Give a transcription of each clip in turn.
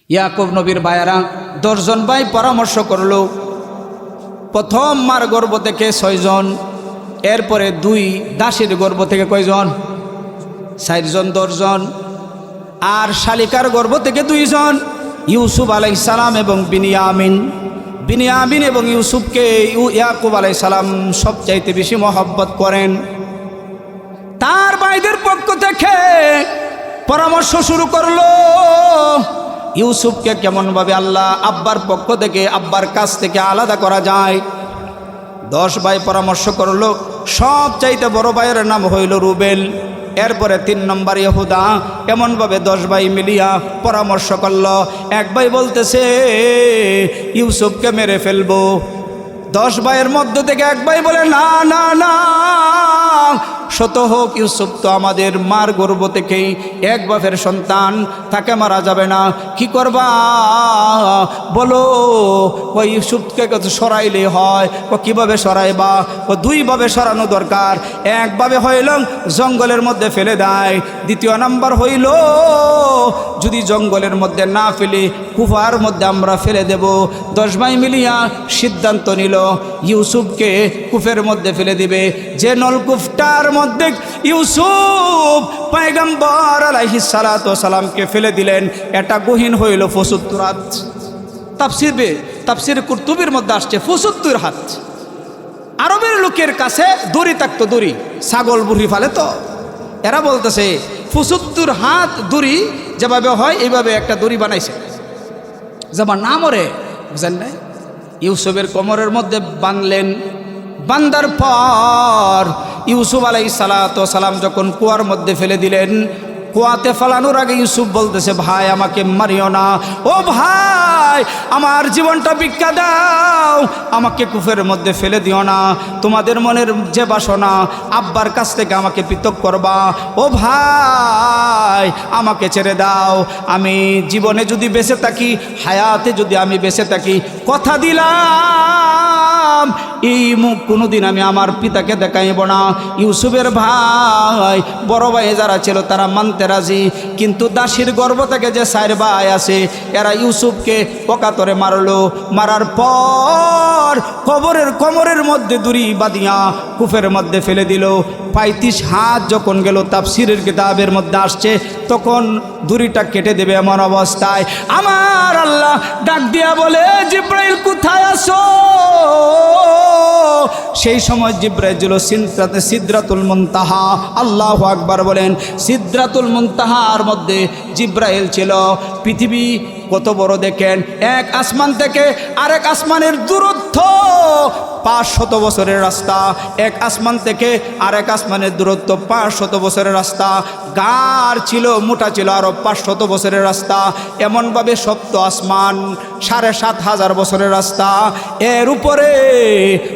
ইয়াকুব নবীর ভাইয়েরা 10 জন ভাই পরামর্শ করলো। প্রথম মার গর্ভ থেকে 6 জন, এরপরে 2 দাসীর গর্ভ থেকে কয়জন? 4 জন, 10 জন। আর শালিকার গর্ভ থেকে 2 জন, ইউসুফ আলাইহিস সালাম এবং বিনিয়ামিন। বিনিয়ামিন এবং ইউসুফকে ইয়াকুব আলাইহিস সালাম সবচাইতে বেশি মহব্বত করেন। তার ভাইদের পক্ষ থেকে পরামর্শ শুরু করলো ইউসুফকে কেমনভাবে আল্লাহ আব্বার পক্ষ থেকে, আব্বার কাছ থেকে আলাদা করা যায়। 10 ভাই পরামর্শ করলো। সবচাইতে বড় ভাইয়ের নাম হইল রুবেল। এরপরে 3 নম্বর ইহুদা। এমনভাবে 10 ভাই মিলিয়া পরামর্শ করলো। এক ভাই বলতেছে ইউসুফকে মেরে ফেলবো। 10 ভাইয়ের মধ্য থেকে এক ভাই বলে না না না, শত হোক ইউসুফ তো আমাদের মার গর্ভ থেকেই এক বাপের সন্তান, তাকে মারা যাবে না। কি করবা বলো? ও ইউসুফকে কত সরাইলে হয়? ও কীভাবে সরাইবা? ও 2 ভাবে সরানো দরকার। একভাবে হইল জঙ্গলের মধ্যে ফেলে দেয়। দ্বিতীয় নাম্বার হইল যদি জঙ্গলের মধ্যে না ফেলে কুফার মধ্যে আমরা ফেলে দেব। 10 ভাই মিলিয়া সিদ্ধান্ত নিল ইউসুফকে কুফের মধ্যে ফেলে দিবে। যে নলকুফটার মধ্যে ইউসুফ পয়গম্বর আলাইহিস সালাতু ওয়াস সালামকে ফেলে দিলেন, এটা গহীন হইল 75 হাত। তাফসীর কুরতুবির মধ্যে আসছে 75 হাত। আরবের লোকের কাছে দড়ি থাকতো, দড়ি ছাগল বুড়ি ফেলে তো, এরা বলতেছে 75 হাত দড়ি যেভাবে হয় এইভাবে একটা দড়ি বানাইছে, যেমন না মরে, বুঝেন না? ইউসুফের কোমরের মধ্যে বাঁধলেন। বান্দার পর ইউসুফ আলাইহিস সালাতু ওয়াস সালাম যখন কুয়ার মধ্যে ফেলে দিলেন, কুয়াতে ফেলানোর আগে ইউসুফ বলতেছে ভাই আমাকে মারিও না, ও ভাই আমার জীবনটা ভিক্ষা দাও, আমাকে কুফের মধ্যে ফেলে দিও না। তোমাদের মনের যে বাসনা আব্বার কাছ থেকে আমাকে পৃথক করবা, ও ভাই আমাকে ছেড়ে দাও। আমি জীবনে যদি বেঁচে থাকি, হায়াতে যদি আমি বেঁচে থাকি, কথা দিলাম এই মুখ কোনোদিন আমি আমার পিতাকে দেখাইব না। ইউসুফের ভাই, বড় ভাই যারা ছিল তারা মানতে রাজি, কিন্তু দাসীর গর্ভ থেকে যে 4 ভাই আছে এরা ইউসুফকে অকাতরে মারলো। মারার পর কোমরের মধ্যে দড়ি বাঁধিয়া কুফের মধ্যে ফেলে দিল। 35 হাত যখন গেল, তাফসীরের কিতাবের মধ্যে আসছে তখন দড়িটা কেটে দেবে এমন অবস্থায় আমার আল্লাহ ডাক দিয়া বলে জিব্রাইল কোথায় আছো? সেই সময় জিব্রাইল ছিল সিদরাতুল মুনতাহা। আল্লাহু আকবার বলেন। সিদরাতুল মুনতাহার মধ্যে জিব্রাইল ছিল। পৃথিবী কত বড় দেখেন, এক আসমান থেকে আরেক আসমানের দূরত্ব 500 বছরের রাস্তা। এক আসমান থেকে আরেক আসমানের দূরত্ব 500 বছরের রাস্তা। গাঢ় ছিল, মোটা ছিল আরো 500 বছরের রাস্তা। এমনভাবে সপ্ত আসমান 7500 বছরের রাস্তা। এর উপরে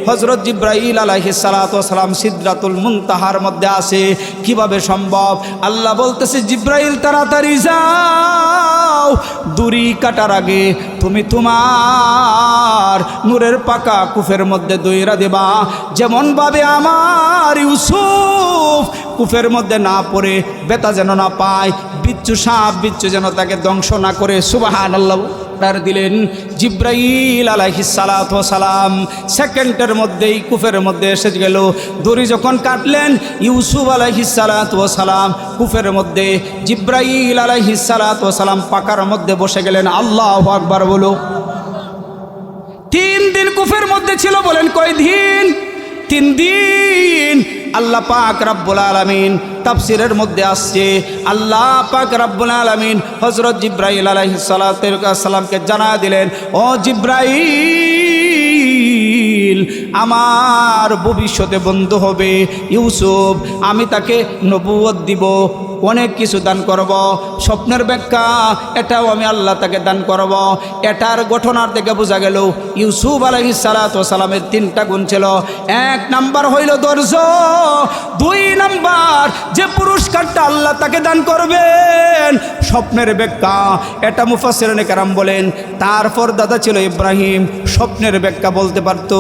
হযরত জিব্রাইল আলাইহিস সালাতু ওয়াস সালাম সিদরাতুল মুনতাহার মধ্যে আছে। কিভাবে সম্ভব? আল্লাহ বলতেছে জিব্রাইল তাড়াতাড়ি যাও, দড়ি কাটার আগে তুমি তোমার নূরের পাকা কুফের মধ্যে দইরা দেবা, যেমন ভাবে আমার ইউসুফ কুফের মধ্যে না পড়ে বেতা যেন না পায়, বিচ্ছু সাপ বিচ্ছু যেন তাকে ধ্বংস না করে। সুবহানাল্লাহ দিলেন জিব্রাইল আলাইহিস সালাতু ওয়াস সালাম। সেকেন্ডের মধ্যেই কুফের মধ্যে এসে গেল। দড়ি যখন কাটলেন ইউসুফ আলাইহিস সালাতু ওয়াস সালাম কুফের মধ্যে, জিব্রাইল আলাইহিস সালাতু ওয়াস সালাম পাকার মধ্যে বসে গেলেন। আল্লাহু আকবার বলো। 3 দিন কুফের মধ্যে ছিল। বলেন কয় দিন? 3 দিন। আল্লাহ পাক রব্বুল আলামিন তাফসীরের মধ্যে আসছে, আল্লাহ পাক রব্বুল আলামিন হযরত জিব্রাইল আলাইহিস সালাতু ওয়াস সালামকে জানায়া দিলেন, ও জিব্রাইল আমার ভবিষ্যতে বন্ধু হবে ইউসুফ, আমি তাকে নবুয়ত দিব, অনেক কিছু দান করব, স্বপ্নের ব্যাখ্যা এটাও আমি আল্লাহ তাকে দান করব। এটার ঘটনার থেকে বোঝা গেল ইউসুফ আলাইহিস সালাতু ওয়াস সালামের 3টা গুণ ছিল। 1 নাম্বার হইল ধৈর্য, 2 নাম্বার যে পুরস্কারটা আল্লাহ তাকে দান করবেন স্বপ্নের ব্যাখ্যা, এটা মুফাসসিরিনে কেরাম বলেন। তারপর দাদা ছিল ইব্রাহিম, স্বপ্নের ব্যাখ্যা বলতে পারত।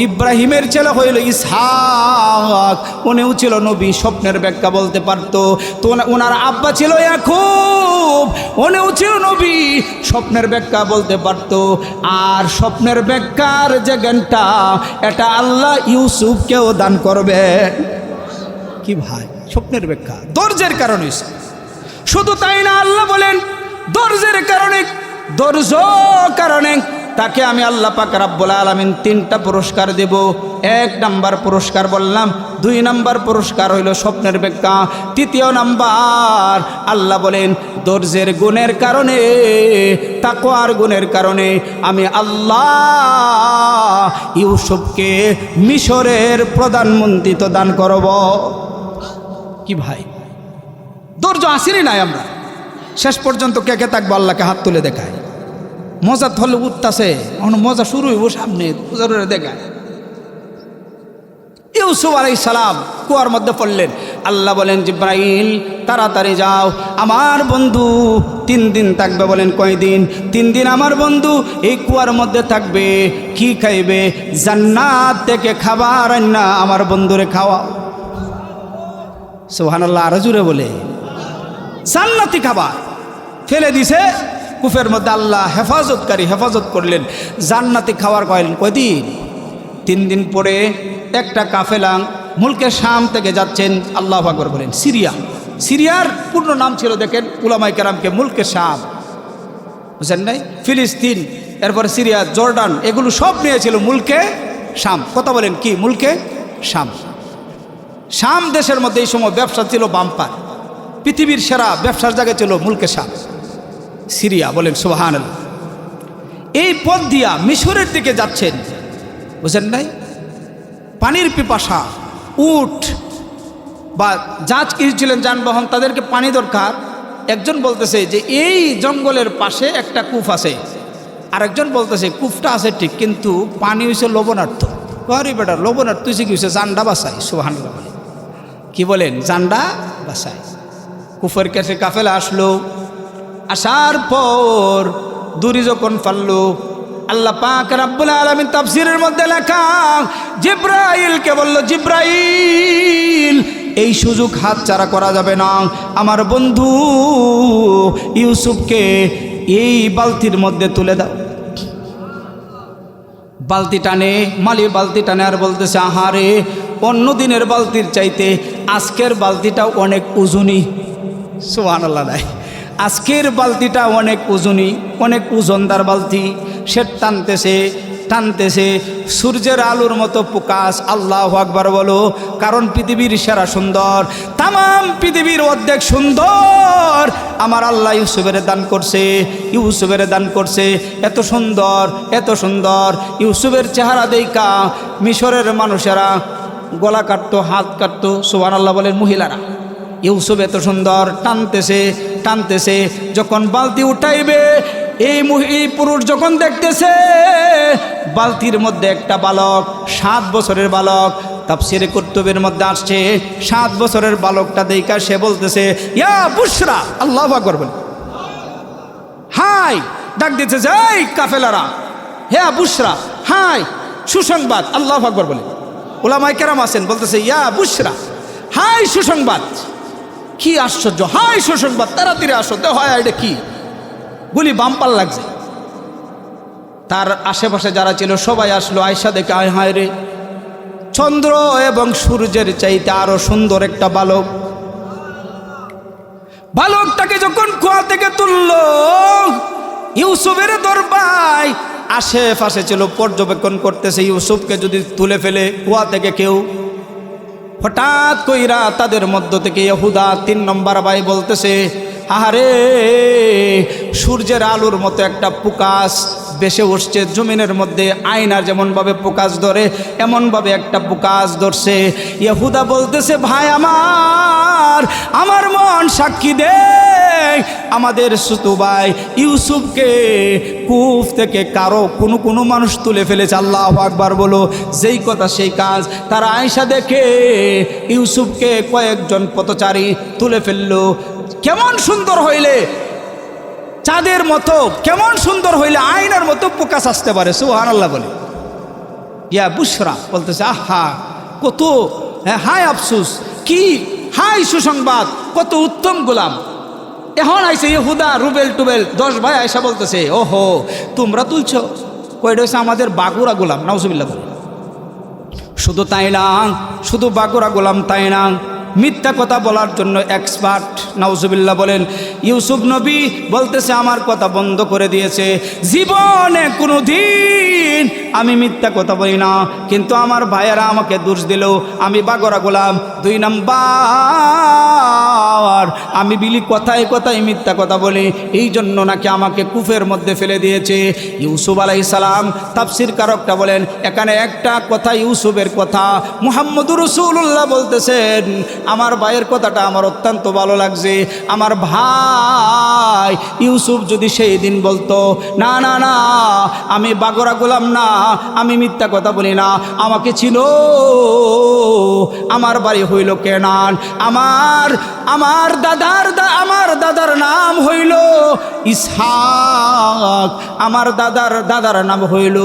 ইব্রাহিমের ছেলে হইল ইসহাক, উনিও ছিল নবী, স্বপ্নের ব্যাখ্যা বলতে পারত। তো ওনার আব্বা ছিল ইয়াকুব, উনিও ছিল নবী, স্বপ্নের ব্যাখ্যা বলতে পারতো। আর স্বপ্নের ব্যাখ্যার যে জ্ঞানটা, এটা আল্লাহ ইউসুফকেও দান করবে। কি ভাই, স্বপ্নের ব্যাখ্যা ধৈর্যের কারণে। শুধু তাই না, আল্লাহ বলেন ধৈর্যের কারণে তাকে আমি আল্লাহ পাক রব্বুল আলামিন 3টা পুরস্কার দেব। 1 নাম্বার পুরস্কার বললাম, 2 নাম্বার পুরস্কার হইল স্বপ্নের ব্যাখ্যা, 3য় নাম্বার আল্লাহ বলেন ধৈর্যের গুণের কারণে, তাকওয়ার গুণের কারণে আমি আল্লাহ ইউসুফকে মিশরের প্রধানমন্ত্রিত্ব দান করব। কি ভাই, ধৈর্য আসেনি নাই আমরা? শেষ পর্যন্ত কে কে থাকবো আল্লাহকে হাত তুলে দেখায়। মজা থলে উঠতেছে, মজা শুরু হইব সামনে, দেখায়। ইউসুফ আলাইহিস সালাম কুয়ার মধ্যে পড়লেন। আল্লাহ বলেন জিব্রাইল তাড়াতাড়ি যাও, আমার বন্ধু 3 দিন থাকবে। বলেন কয়দিন? 3 দিন আমার বন্ধু এই কুয়ার মধ্যে থাকবে। কি খাইবে? জান্নাত থেকে খাবার আন্না আমার বন্ধুরে খাওয়াও। সুবহানাল্লাহ, আরো জোরে বলে। জান্নাতি খাবার ফেলে দিছে কুফের মধ্যে, আল্লাহ হেফাজত করলেন। জান্নাতি খাবার কয়লেন কয়দিন? 3 দিন পরে একটা কাফেলা মুলকে শাম থেকে যাচ্ছেন। আল্লাহু আকবার বলেন। সিরিয়ার পূর্ণ নাম ছিল, দেখেন উলামায়ে কেরামকে, মুলকে শাম, বুঝছেন নাই? ফিলিস্তিন, এরপরে সিরিয়া, জর্ডান, এগুলো সব নিয়েছিল মুলকে শাম। কথা বলেন কি? মুলকে শাম। শাম দেশের মধ্যে এই সময় ব্যবসা ছিল বাম্পার, পৃথিবীর সেরা ব্যবসার জায়গা ছিল মুলকে শাম, সিরিয়া। বলেন সুবহানাল্লাহ। এই পথ দিয়া মিশরের দিকে যাচ্ছেন, বুঝেন নাই? পানির পিপাসা, উট বা জাহাজ কিছু ছিলেন যানবাহন, তাদেরকে পানি দরকার। একজন বলতেছে যে এই জঙ্গলের পাশে একটা কূপ আছে, আরেকজন বলতেছে কূপটা আছে ঠিক, কিন্তু পানি হয়েছে লবণার্থ। আরে বেটা, লবণার্থ হয়েছে কি হয়েছে? জান্ডা বাসাই। সুবহানাল্লাহ বলে। কি বলেন? জান্ডা বাসাই। কুফের কাছে কাফেলা আসলো। আসার পর দূরি যখন ফাললো, আল্লাহ পাক রব্বুল আলামিন তাফসীরের মধ্যে লেখা, জিব্রাইলকে বলল, জিব্রাইল এই সুযোগ হাতছাড়া করা যাবে না। আমার বন্ধু ইউসুফকে এই বালতির মধ্যে তুলে দাও। বালতি টানে, মালি বালতি টানে, আর বলতেছে আহারে, অন্য দিনের বালতির চাইতে আজকের বালতিটা অনেক ওজনী। সুবহানাল্লাহ নাই, আজকের বালতিটা অনেক ওজনী, অনেক ওজনদার বালতি। সে টানতেছে সূর্যের আলোর মতো প্রকাশ। আল্লাহু আকবার বলো। কারণ পৃথিবীর সেরা সুন্দর, তামাম পৃথিবীর অর্ধেক সুন্দর আমার আল্লাহ ইউসুফের দান করছে। এত সুন্দর ইউসুফের চেহারা দেইকা মিশরের মানুষেরা গলা কাটতো, হাত কাটতো। সুবহানাল্লাহ বলেন। মহিলারা, ইউসুফ এত সুন্দর, টানতেছে। যখন বালতি উঠাইবে, এই পুরুষ যখন দেখতেছে বালতির মধ্যে একটা বালক, 7 বছরের বালক। তাফসীরে কুতুবের মধ্যে আসছে 7 বছরের বালকটা দেইখা সে বলতেছে ইয়া বুশরা। আল্লাহু আকবার বলে। হাই ডাক দিতেছে, যাই কাফেলারা, হে বুশরা, হাই সুসংবাদ। আল্লাহু আকবার বলে। উলামায়ে কেরাম আছেন, বলতেছে ইয়া বুশরা, হাই সুসংবাদ। কি আশ্চর্য, হাই সুসংবাদ, তাড়াতাড়ি আসো। তো হয় এটা কি? গুলি বাম্পার লাগছে। তার আশেপাশে যারা ছিল সবাই আসলো, আয়সা দেখে আয় হায় রে, চন্দ্র এবং সূর্যের চাইতে আরো সুন্দর একটা বালক। বালকটাকে যখন কুয়া থেকে তুললো, ইউসুফের দরবারে আশেপাশে ছিল, পর্যবেক্ষণ করতেছে ইউসুফকে যদি তুলে ফেলে কুয়া থেকে কেউ। হঠাৎ কইরা তাদের মধ্য থেকে ইহুদা 3 নম্বর ভাই বলতেছে, আহারে, সূর্যের আলোর মতো একটা প্রকাশ বেশে উঠছে জমিনের মধ্যে। আয়নার যেমনভাবে প্রকাশ ধরে, এমনভাবে একটা প্রকাশ ধরছে। ইহুদা বলতেছে, ভাই আমার মন সাক্ষী দে, আমাদের সুতু ভাই ইউসুফকে কূপ থেকে কোনো মানুষ তুলে ফেলেছে। আল্লাহু আকবার বলো। যেই কথা সেই কাজ। তারা আয়েশা দেখে ইউসুফকে কয়েকজন পথচারী তুলে ফেললো। কেমন সুন্দর হইলে চাঁদের মতো, কেমন সুন্দর হইলে আয়নার মতো প্রকাশ আসতে পারে। সুবহানাল্লাহ বলে। ইয়া বুশরা বলতেছে, আহা কত, হাই আফসোস, কি হাই সুসংবাদ, কত উত্তম গোলাম। এখন আইসে ইহুদা রুবেল টুবেল 10 ভাই আয়সা বলতেছে, ওহো তোমরা তুলছ, কয়টা হয়েছে আমাদের বাগুরা গোলাম। নাউজুবিল্লাহ বলে। শুধু তাই না, শুধু বাগুরা গোলাম তাই না, মিথ্যা কথা বলার জন্য এক্সপার্ট। নাউজুবিল্লাহ বলেন। ইউসুফ নবী বলতেছে আমার কথা বন্ধ করে দিয়েছে, জীবনে কোনো দিন আমি মিথ্যা কথা বলি না, কিন্তু আমার ভাইয়েরা আমাকে দোষ দিল আমি বাগরা গোলাম। 2 নাম্বার আমি বিলি কথায় কথায় মিথ্যা কথা বলি, এই জন্য নাকি আমাকে কুফের মধ্যে ফেলে দিয়েছে। ইউসুফ আলাইহিস সালাম তাফসীর কারকটা বলেন, এখানে একটা কথা ইউসুফের কথা, মুহাম্মদুর রাসূলুল্লাহ বলতেছেন আমার ভাইয়ের কথাটা আমার অত্যন্ত ভালো লাগছে। আমার ভাই ইউসুফ যদি সেই দিন বলতো না না না আমি বাগরা গোলাম না, আমি মিথ্যা কথা বলি না, আমাকে চিনো, আমার বাড়ি হইল কেনান, আমার দাদার নাম হইল ইসহাক, আমার দাদার নাম হইল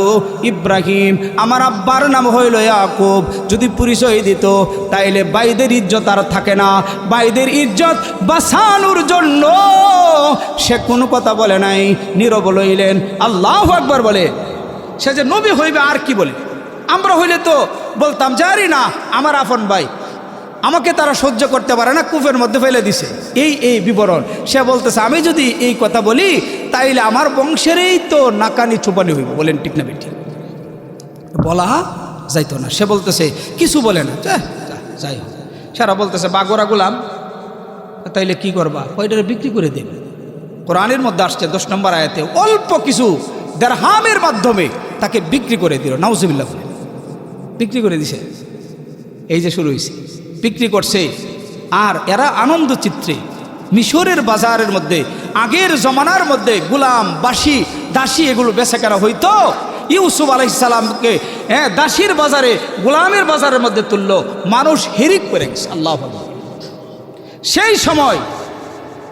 ইব্রাহিম, আমার আব্বার নাম হইল ইয়াকুব, যদি পরিচয় দিত তাইলে বাইদের ইজ্জত আর থাকে না। বাইদের ইজ্জত বাঁচানোর জন্য সে কোনো কথা বলে নাই, নীরব লইলেন। আল্লাহু আকবার বলে। সে যে নবী হইবে আর কি বলে, আমরা হইলে তো বলতাম জানি না আমার আপন ভাই, আমাকে তারা সহ্য করতে পারে না, কুফের মধ্যে ফেলে দিছে, এই বিবরণ। সে বলতেছে আমি যদি এই কথা বলি তাইলে আমার বংশেরই তো নাকানি চুপানি হইব। বলেন ঠিক না বেটি? বলা যাইতো না। সে বলতেছে কিছু বলে না, যাই হোক। সারা বলতেছে বাগরা গোলাম, তাইলে কি করবা? ওইটারে বিক্রি করে দেবে। কোরআনের মধ্যে আসছে 10 নম্বর আয়াতে অল্প কিছু দিরহামের মাধ্যমে তাকে বিক্রি করে দিল। নাউজুবিল্লাহ, বিক্রি করে দিছে। এই যে শুরু হয়েছে, বিক্রি করছে। আর এরা আনন্দ চিত্রে মিশরের বাজারের মধ্যে, আগের জমানার মধ্যে গোলাম বাসি দাসী এগুলো বেচা কেনা হইতো। ইউসুফ আলাইহিস সালামকে দাসীর বাজারে গোলামের বাজারের মধ্যে তুললো, মানুষ হিরিক করে গেছে। আল্লাহু আকবার। সেই সময়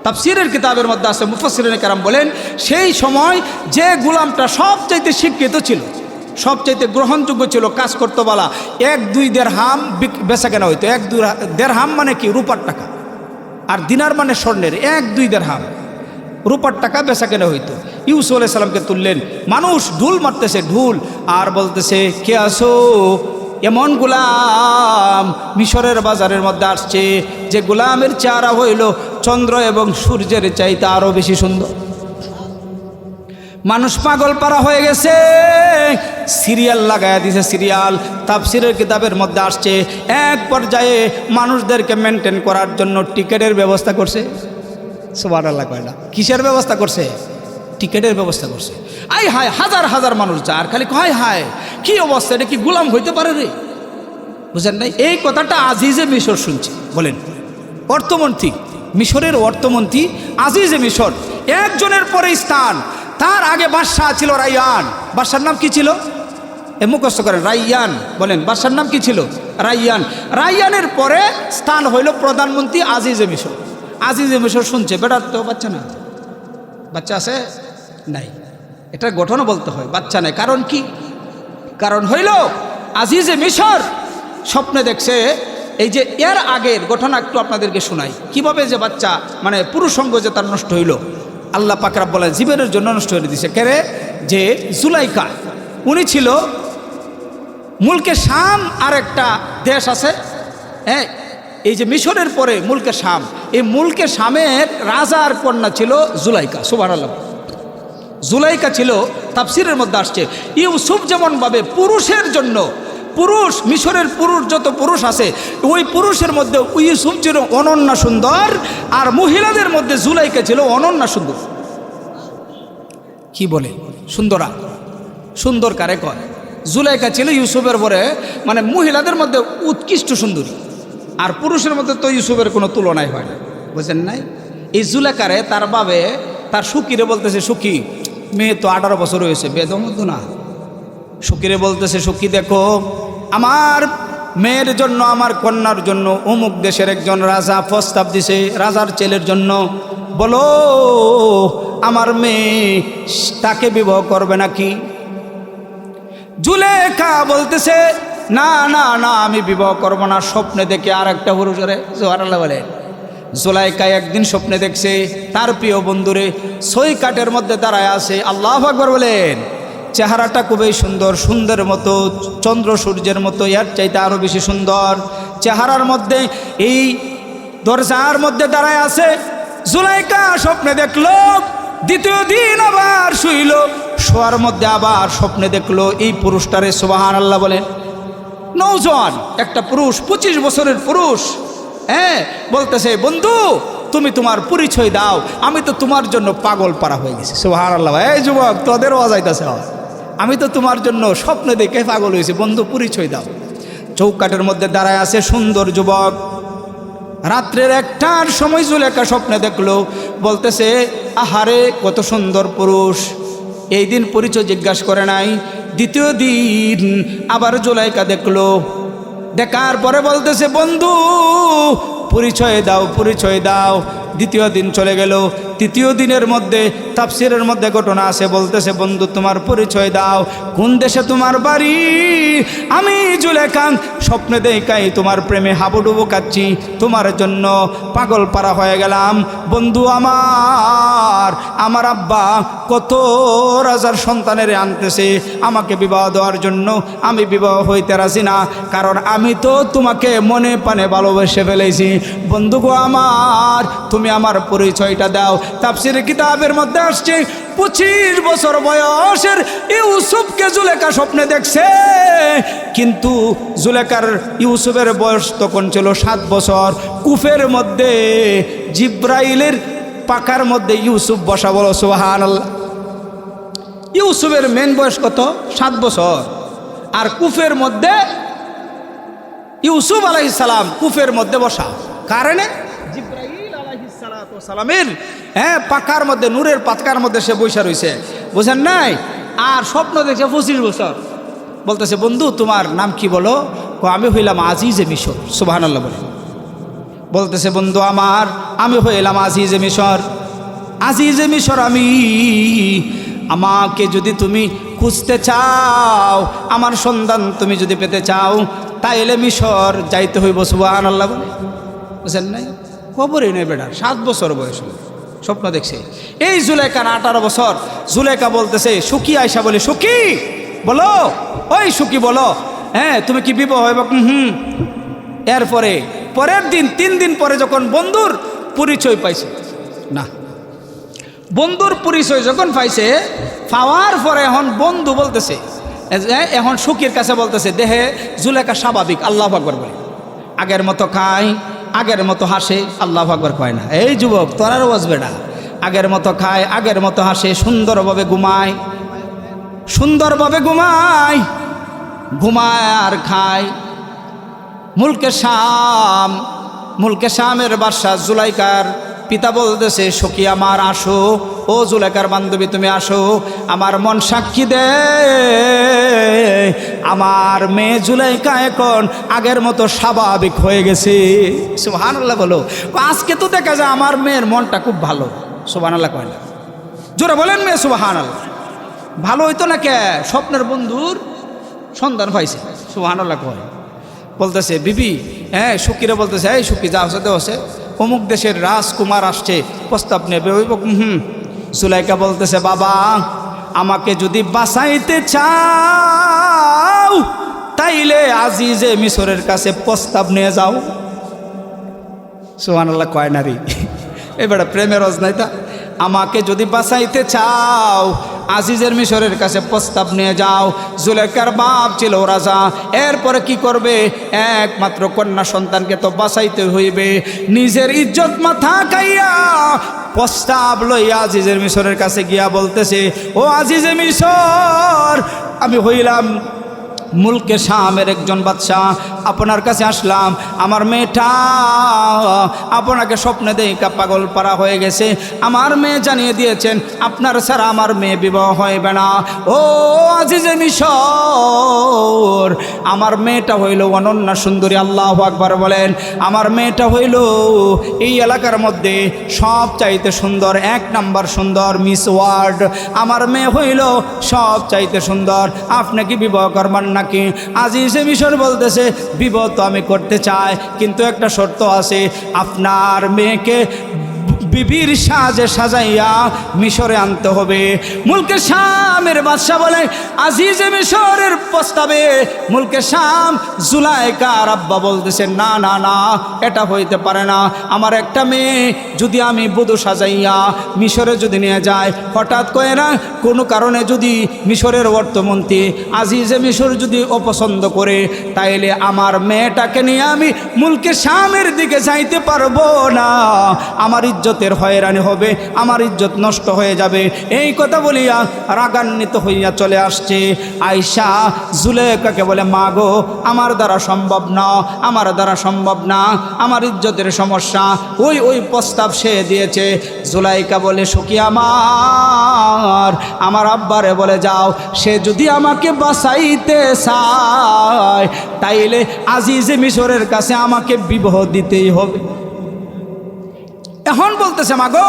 তাফসীরের কিতাবের মধ্যে আছে, মুফাসসিরিনে কেরাম বলেন সেই সময় যে গোলামটা সবচাইতে শিক্ষিত ছিল, সবচাইতে গ্রহণযোগ্য ছিল, কাজ করতে বলা, 1-2 দিরহাম বেচা কেনা হইতো। 1-2 দিরহাম মানে কি? রূপার টাকা। আর দিনার মানে স্বর্ণের। 1-2 দিরহাম রূপার টাকা বেচা কেনা হইতো। ইউসুফ আলাইহিস সালামকে তুললেন, মানুষ ঢুল মারতেছে, ঢুল, আর বলতেছে কে আসো? এমন গোলাম মিশরের বাজারের মধ্যে আসছে যে গোলামের চেহারা হইল চন্দ্র এবং সূর্যের চাইতে আরো বেশি সুন্দর। মানুষ পাগল পারা হয়ে গেছে, সিরিয়াল লাগায়া দিছে, সিরিয়াল। তাফসীরের কিতাবের মধ্যে আসছে এক পর্যায়ে মানুষদেরকে মেনটেন করার জন্য টিকেটের ব্যবস্থা করছে। সুবহানাল্লাহ কয় না? কিসের ব্যবস্থা করছে? টিকেটের ব্যবস্থা করছে। আই হায়, হাজার হাজার মানুষ যায়, আর খালি হায় হায় কি অবস্থা, এটা কি গোলাম হইতে পারে রে? বুঝেন নাই? এই কথাটা আজিজে মিশর শুনছে। বলেন, অর্থমন্ত্রী, মিশরের অর্থমন্ত্রী আজিজে মিশর, একজনের পরে স্থান। তার আগে বাদশাহ ছিল রাইয়ান। বাদশার নাম কি ছিল? মুখস্থ করেন, রাইয়ান। বলেন, বাদশার নাম কি ছিল? রাইয়ান। রাইয়ানের পরে স্থান হইল প্রধানমন্ত্রী আজিজে মিশর। আজিজে মিশর শুনছে, বেটার তো বাচ্চা না, বাচ্চা আছে নাই, এটার গঠনও বলতে হয়, বাচ্চা নাই। কারণ কি? কারণ হইল আজিজে মিশর স্বপ্নে দেখছে, এই যে এর আগের ঘটনা একটু আপনাদেরকে শোনাই, কিভাবে যে বাচ্চা মানে পুরুষঙ্গ যে তার নষ্ট হইল, আল্লাহ পাক রব্বুল আলামিন জীবনের জন্য নষ্ট হয়ে দিছে। কেরে? যে জুলাইকা, উনি ছিল মুলকে শাম, আর একটা দেশ আছে, হ্যাঁ, এই যে মিশরের পরে মুলকে শাম, এই মুলকে শামের রাজার কন্যা ছিল জুলাইকা। সুবহানাল্লাহ। জুলাইকা ছিল, তাফসীরের মধ্যে আসছে, ইউসুফ যেমনভাবে পুরুষের জন্য, পুরুষ মিশরের পুরুষ যত পুরুষ আছে ওই পুরুষের মধ্যে ইউসুফ ছিল অনন্য সুন্দর, আর মহিলাদের মধ্যে জুলাইকা ছিল অনন্য সুন্দর। কি বলে? সুন্দরা। সুন্দর কারে কয়? জুলাইকা ছিল ইউসুফের পরে মানে মহিলাদের মধ্যে উৎকৃষ্ট সুন্দরী, আর পুরুষের মধ্যে তো ইউসুফের কোনো তুলনাই হয় না। বুঝেন নাই? এই জুলাইকারে তার বাবে তার সুকিরে বলতেছে, সুকি, মেয়ে তো 18 বছর হয়েছে, বেদমধ্য না। সুকিরে বলতেছে, সুকি দেখো, আমার মেয়ের জন্য, আমার কন্যার জন্য অমুক দেশের একজন রাজা প্রস্তাব দিছে, রাজার ছেলের জন্য, বলো আমার মেয়ে তাকে বিবাহ করবে নাকি? জুলেখা বলতেছে, না না না, আমি বিবাহ করব না। স্বপ্নে দেখে আর একটা পুরুষরে, সুবহানাল্লাহ বলে, জুলাইকা একদিন স্বপ্নে দেখছে তার প্রিয় বন্ধুরে সই কাঠের মধ্যে দাঁড়ায় আছে। আল্লাহু আকবার বলেন। চেহারাটা খুবই সুন্দর, সুন্দরের মতো, চন্দ্র সূর্যের মতো, এর চাইতে আরও বেশি সুন্দর চেহারার মধ্যে এই দরজার মধ্যে দাঁড়ায় আছে। জুলাইকা স্বপ্নে দেখলো, দ্বিতীয় দিন আবার শুইল, শোয়ার মধ্যে আবার স্বপ্নে দেখলো এই পুরুষটারে। সুবহানাল্লাহ বলেন। নওজোয়ান একটা পুরুষ, 25 বছরের পুরুষ, হ্যাঁ, বলতেছে বন্ধু তুমি তোমার পরিচয় দাও, আমি তো তোমার জন্য পাগল পারা হয়ে গেছি। সুবহানাল্লাহ। এই যুবক তোদেরও আজাইতেছে, আমি তো তোমার জন্য স্বপ্নে দেখে পাগল হয়েছি, বন্ধু পরিচয় দাও। চৌকাঠের মধ্যে দাঁড়ায় আছে সুন্দর যুবক। রাত্রের 1টার সময় জুলেখা স্বপ্নে দেখলো, বলতেছে আহারে কত সুন্দর পুরুষ। এই দিন পরিচয় জিজ্ঞাসা করে নাই। দ্বিতীয় দিন আবার জুলেখা দেখলো, দেখার পরে বলতেছে বন্ধু পরিচয় দাও, পরিচয় দাও। দ্বিতীয় দিন চলে গেল। তৃতীয় দিনের মধ্যে তাফসিরের মধ্যে ঘটনা আছে, বলতেছে বন্ধু তোমার পরিচয় দাও, কোন দেশে তোমার বাড়ি? আমি জুলেখা স্বপ্নে দেখাই তোমার প্রেমে হাবুডুবু কাচ্ছি, তোমার জন্য পাগল পারা হয়ে গেলাম। বন্ধু আমার আব্বা কত রাজার সন্তানের আনতেছে আমাকে বিবাহ দেওয়ার জন্য, আমি বিবাহ হইতে রাজি না, কারণ আমি তো তোমাকে মনে প্রাণে ভালোবেসে ফেলেছি। বন্ধু গো আমার, তুমি আমার পরিচয়টা দাও। তাফসীরের কিতাবের মধ্যে আসছে 25 বছর বয়সের ইউসুফকে জুলেখা স্বপ্নে দেখছে, কিন্তু জুলেখার ইউসুফের বয়স তখন ছিল 7 বছর। কুফের মধ্যে জিব্রাইলের পাকার মধ্যে ইউসুফ বসা। বলো সুবহানাল্লাহ। ইউসুফের মেন বয়স কত? 7 বছর। আর কুফের মধ্যে ইউসুফ আলাইহিস সালাম কুফের মধ্যে বসা, কারণে জিব্রাইল আলাইহিস সালামের পাকার মধ্যে, নূরের পাতকার মধ্যে সে বৈশা রয়েছে, বুঝেন নাই? আর স্বপ্ন দেখছে 25 বছর। বলতেছে বন্ধু তোমার নাম কি বলো? আমি হইলাম আজিজে মিশর। সুবহানাল্লাহ বলে। বলতেছে বন্ধু আমি হইলাম আজিজে মিশর। আজিজে মিশর আমি, আমাকে যদি তুমি খুঁজতে চাও, আমার সন্ধান তুমি যদি পেতে চাও, তাইলে মিশর যাইতে হইব। সুবহানাল্লাহ বলে। বুঝেন নাই? খবরই নেই বেটা, 7 বছর বয়স হলো, স্বপ্ন দেখছে। এই জুলেখার 18 বছর। জুলেখা বলতেছে সুখী আয়সা বলে, সুখী বলো, ওই সুখী বলো, হ্যাঁ তুমি কি বিবাহ হইব? এরপরে পরের দিন 3 দিন পরে যখন বন্ধুর পরিচয় পাইছে, না বন্ধুর পরিচয় যখন পাইছে, পাওয়ার পরে এখন বন্ধু বলতেছে, এখন সুখীর কাছে বলতেছে দেহে জুলেখা স্বাভাবিক। আল্লাহু আকবার বলে। আগের মতো খায়, আগের মতো হাসে। আল্লাহু আকবার কয় না। এই যুবক তোরারও বাজবে না। আগের মতো খায়, আগের মতো হাসে, সুন্দরভাবে ঘুমায়, সুন্দরভাবে ঘুমায়, ঘুমায় আর খায়। মুলকে শামের বাদশা জুলাইকার পিতা বলতেছে সখী আমার আসো, ও জুলেখার বান্ধবী তুমি আসো, আমার মন সাক্ষী দে আমার মেয়ে জুলাইকা এখন আগের মতো স্বাভাবিক হয়ে গেছে। সুবহানাল্লাহ বলো। আজকে তো দেখা যায় আমার মেয়ের মনটা খুব ভালো। সুবহানাল্লাহ কয় না? জোরে বলেন মেয়ে সুবহানাল্লাহ। ভালো হইতো না কে? স্বপ্নের বন্ধুর সন্ধান পাইছে। সুবহানাল্লাহ কয়। বলতেছে বিবি, সুখীরা বলতেছে এই সুখী যা হচ্ছে হচ্ছে, অমুক দেশের রাজকুমার আসছে, প্রস্তাব নেবে। জুলাইকা বলতেছে বাবা আমাকে যদি বাঁচাইতে চাও তাইলে আজিজে মিশরের কাছে প্রস্তাব নিয়ে যাও। সুবহানাল্লাহ কয় নারী এবারে প্রেমের অজনাইতা। আমাকে যদি বাঁচাইতে চাও আজিজের মিশরের কাছে প্রস্তাব নিয়ে যাও। জুলেখার বাপ ছিল রাজা, এরপরে কি করবে? একমাত্র কন্যা সন্তানকে তো বাঁচাইতে হইবে। নিজের ইজ্জত মাথা খাইয়া প্রস্তাব লইয়া আজিজের মিশরের কাছে গিয়া বলতেছে, ও আজিজে মিশর, আমি হইলাম মুলকে শামের একজন বাদশাহ, আপনার কাছে আসলাম। আমার মেয়েটা আপনাকে স্বপ্নে দেখা পাগল পারা হয়ে গেছে। আমার মেয়ে জানিয়ে দিয়েছেন আপনার ছাড়া আমার মেয়ে বিবাহ হইবে না। ও আজিজে মিশর, আমার মেয়েটা হইল অনন্যা সুন্দরী। আল্লাহু আকবার বলেন। আমার মেয়েটা হইল এই এলাকার মধ্যে সব চাইতে সুন্দর, 1 নাম্বার সুন্দর, মিস ওয়ার্ল্ড। আমার মেয়ে হইল সব চাইতে সুন্দর। আপনি কি বিবাহ করবেন না নাকি? আজিজে মিশর বলতেছে বিবাহ তো আমি করতে চাই, কিন্তু একটা শর্ত আছে, আপনার মেয়েকে বিবির সাজে সাজাইয়া মিশরে আনতে হবে। মুলকে শামের বাদশা বলে আজিজে মিশরের প্রস্তাবে মুলকে শাম জুলাইকার আব্বা বলতেছে না না না, এটা হইতে পারে না। আমার একটা মেয়ে যদি আমি বধূ সাজাইয়া মিশরে যদি নিয়ে যায়, হঠাৎ করে না কোনো কারণে যদি মিশরের অর্থমন্ত্রী আজিজে মিশর যদি অপছন্দ করে, তাইলে আমার মেয়েটাকে নিয়ে আমি মুলকে শামের দিকে যাইতে পারবো না, আমার ইজ্জতের হয়রানি হবে, আমার ইজ্জত নষ্ট হয়ে যাবে। এই কথা বলিয়া রাগান্বিত হইয়া চলে আসছে। আয়েশা জুলেখাকে বলে মা গো, আমার দ্বারা সম্ভব না, আমার দ্বারা সম্ভব না, আমার ইজ্জতের সমস্যা। ওই প্রস্তাব সে দিয়েছে। জুলাইকা বলে সখী আমার আব্বারে বলে যাও, সে যদি আমাকে বাঁচাইতে চায় তাইলে আজিজে মিশরের কাছে আমাকে বিবাহ দিতেই হবে। এখন বলতেছে মা গো,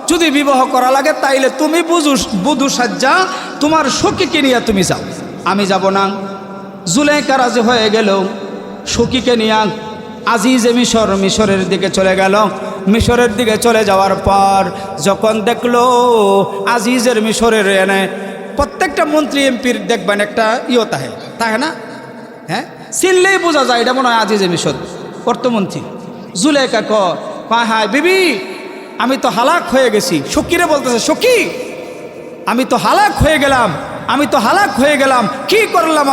যদি বিবাহ করা লাগে তাইলে তুমি বধূ সাজ্জা তোমার সখীকে নিয়ে তুমি যাও, আমি যাব না। জুলেখা রাজি হয়ে গেল, সখীকে নিয়ে আজিজে মিশরের দিকে চলে গেল। মিশরের দিকে চলে যাওয়ার পর যখন দেখলো আজিজের মিশরের এনে প্রত্যেকটা মন্ত্রী এমপির দেখবেন একটা তাহে না, হ্যাঁ, চিনলেই বোঝা যায় এটা মনে হয় আজিজে মিশর অর্থমন্ত্রী। জুলেখা কয় হায় বিবি, আমি তো হালাক হয়ে গেছি। সখীরে বলতেছে সখী, আমি তো হালাক হয়ে গেলাম, আমি তো হালাক হয়ে গেলাম, কি করলাম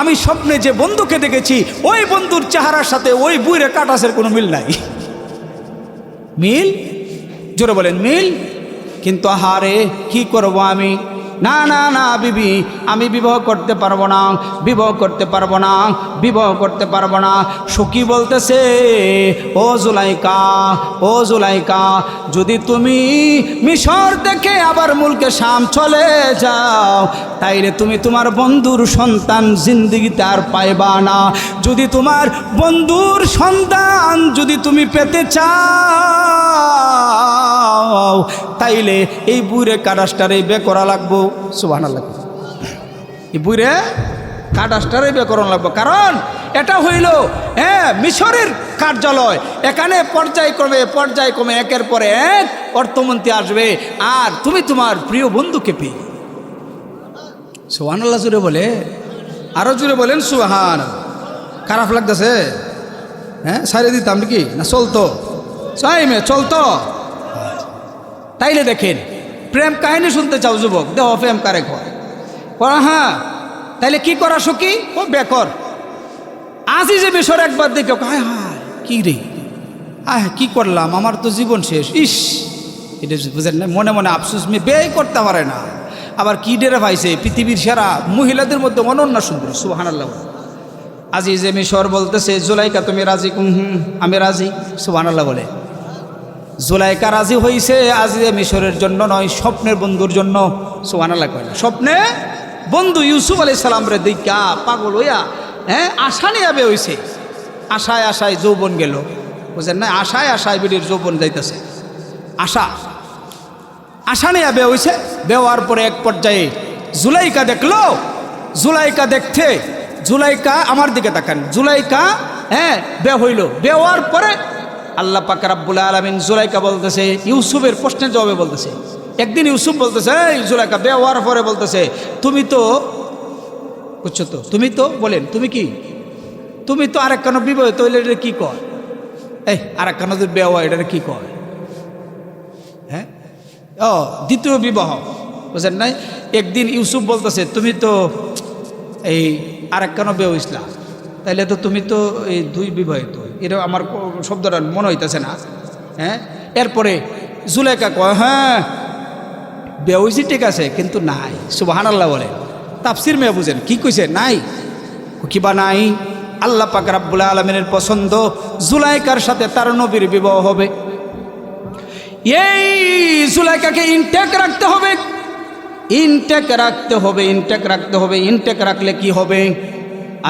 আমি স্বপ্নে যে বন্ধুকে দেখেছি ওই বন্ধুর চেহারার সাথে ওই বুইরে কাটাসের কোনো মিল নাই। মিল? জোরে বলেন মিল। কিন্তু আহারে কি করব আমি? না না না বিবি, আমি বিবাহ করতে পারবো না, বিবাহ করতে পারবো না, বিবাহ করতে পারবো না। সখী বলতেছে ও জুলাইকা, যদি তুমি মিশর দেখে আবার মুলকে শাম চলে যাও তাইলে তুমি তোমার বন্ধুর সন্তান জিন্দেগিতে আর পাইবা না। যদি তোমার বন্ধুর সন্তান যদি তুমি পেতে চাও তাইলে এই বুড়ে কাটাসটারে বে করা লাগবো। সুবহানাল্লাহ, এই বুড়ে কাটাসটারে বে করা লাগবো, কারণ এটা হইল মিশরের কার্যালয়। এখানে পর্যায়ক্রমে একের পরে এক অর্থমন্ত্রী আসবে, আর তুমি তোমার প্রিয় বন্ধুকে পেয়ে। সুবহানাল্লাহ জুড়ে বলে, আরো জুড়ে বলেন সুবহান। খারাপ লাগতেছে? হ্যাঁ, সারিয়ে দিতাম নাকি না? চলতো চলতো। তাইলে দেখেন, প্রেম কাহিনী শুনতে চাও যুবক, দেহ প্রেম কারে কয়? হ্যাঁ, তাইলে কি করা সখী? ও বেকর। আজিজে মিশর একবার দেখে হায় হায় কি রে, কি করলাম, আমার তো জীবন শেষ। ইস, এটা বুঝেন না, মনে মনে আফসোস মেয়ে বেই করতে পারে না। আবার কি ডেরে পাইছে, পৃথিবীর সেরা মহিলাদের মধ্যে অনন্য সুন্দর। সুবহানাল্লাহ। আজিজে মিশর বলতেছে জুলাইকা তুমি রাজি? আমি রাজি। সুবহানাল্লাহ বলে। জুলাইকা রাজি হইছে আজিজে মিশরের জন্য নয়, স্বপ্নের বন্ধুর জন্য। সুবহানাল্লাহ কয় না, স্বপ্নে বন্ধু ইউসুফ আলাইহিস সালাম রে দেখা পাগল হইয়া আশা নিয়ে বে হইছে। আশায় আশায় যৌবন গেল, বুঝেন না? আশায় আশায় বিডির যৌবন যাইতেছে। আশা নিয়ে বে হইছে। বেওয়ার পরে এক পর্যায়ে জুলাইকা দেখলো, জুলাইকা দেখতে, জুলাইকা আমার দিকে তাকান, জুলাইকা বে হইল। বেওয়ার পরে আল্লাহ পাক রব্বুল আলামিন জুলাইকা বলতেছে, ইউসুফের প্রশ্নের জবাবে বলতেছে, একদিন ইউসুফ বলতেছে এই জুলাইকা বে হওয়ার পরে বলতেছে তুমি তো বুঝছো তো, তুমি তো বলেন তুমি কি, তুমি তো আরেক কেন বিবাহিত হইলে এটা কি কয়? এই আরেক কেন যদি বিবাহ এটা কি কয়? হ্যাঁ, ও দ্বিতীয় বিবাহ, বুঝেন নাই? একদিন ইউসুফ বলতেছে তুমি তো এই আরেক কেন বিয়ে হইসলা, তাইলে তো তুমি তো এই দুই বিবাহিত। এটা আমার শব্দটা মনে হইতেছে না। হ্যাঁ, এরপরে জুলাইকা কয় হ্যাঁ বিয়ে হইছি ঠিক আছে, কিন্তু নাই। সুবহানাল্লাহ বলে। তাফসির মেয়ে বুঝেন কি কইছে? নাই কিবা নাই। আল্লাহ পাক রব্বুল আলামিনের পছন্দ জুলাইকার সাথে তার নবীর বিবাহ হবে। এই জুলাইকাকে ইনটেক রাখতে হবে, ইনটেক রাখতে হবে, ইনটেক রাখতে হবে। ইনটেক রাখলে কি হবে?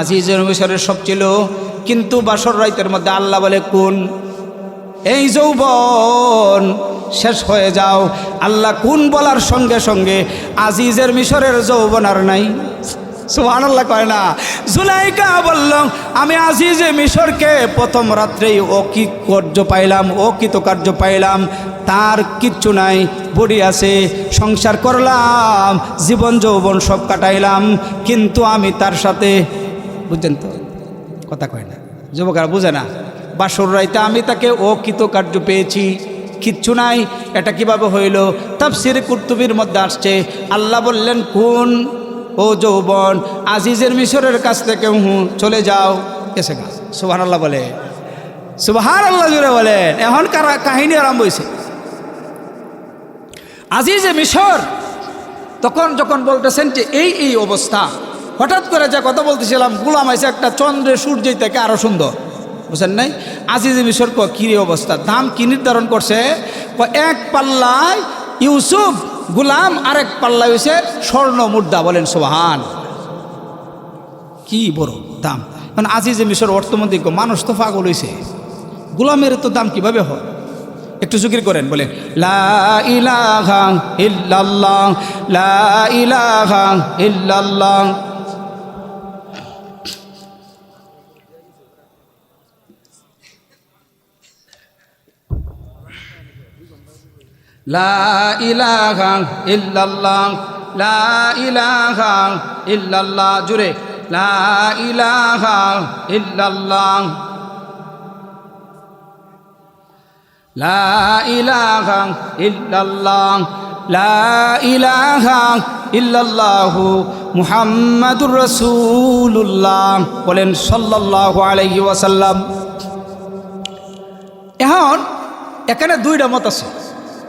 আজিজের মিশরের সব ছিল, কিন্তু বাসর রাইতের মধ্যে আল্লাহ বলে কোন এই যৌবন শেষ হয়ে যাও। আল্লাহ কোন বলার সঙ্গে সঙ্গে আজিজের মিশরের যৌবন আর নাই। সুবহানাল্লাহ কয় না। জুলাইকা বলল আমি আজিজে মিশরকে প্রথম রাত্রেই অকৃতকার্য পাইলাম, অকৃতকার্য পাইলাম, তার কিচ্ছু নাই, বডি আছে, সংসার করলাম, জীবন যৌবন সব কাটাইলাম, কিন্তু আমি তার সাথে, বুঝছেন তো কথা কয় না, যুবকরা বুঝে না, বাসর রাইতে আমি তাকে অকৃতকার্য পেয়েছি, কিচ্ছু নাই। এটা কিভাবে হইল? তাফসিরে কুরতুবির মধ্যে আসছে, আল্লাহ বললেন কোন ও যৌবন আজিজের মিশরের কাছ থেকে চলে যাও, এসে গা। সুবহানাল্লাহ বলে, সুবহানাল্লাহ জুড়ে বলেন। এখন কাহিনী আরম্ভ হয়েছে। আজিজে মিশর তখন যখন বলতেছেন যে এই অবস্থা, হঠাৎ করে যে কথা বলতেছিলাম গোলাম আইসে একটা চন্দ্রের সূর্যের থেকে আরো সুন্দর, বুঝছেন নাই? আজিজে মিশর কি অবস্থা, দাম কি নির্ধারণ করছে? এক পাল্লায় ইউসুফ গোলাম, আরেক পাল্লায় হয়েছে স্বর্ণ মুদ্রা। বলেন সুবহান, কি বড় দাম। মানে আজিজে মিশর অর্থমন্ত্রী, মানুষ তো পাগল হয়েছে, গোলামের তো দাম কিভাবে হয়? একটু জিকির করেন, বলেন লা ইলাহা ইল্লাল্লাহ, লা ইলাহা ইল্লাল্লাহ। লা ইলাহা ইল্লাল্লাহ, লা ইলাহা ইল্লাল্লাহ, জুড়ে লা ইলাহা ইল্লাল্লাহ, লা ইলাহা ইল্লাল্লাহ, লা ইলাহা ইল্লাল্লাহু মুহাম্মাদুর রাসূলুল্লাহ। বলেন সাল্লাল্লাহু আলাইহি ওয়াসাল্লাম। এখন এখানে দুইটা মত আছে,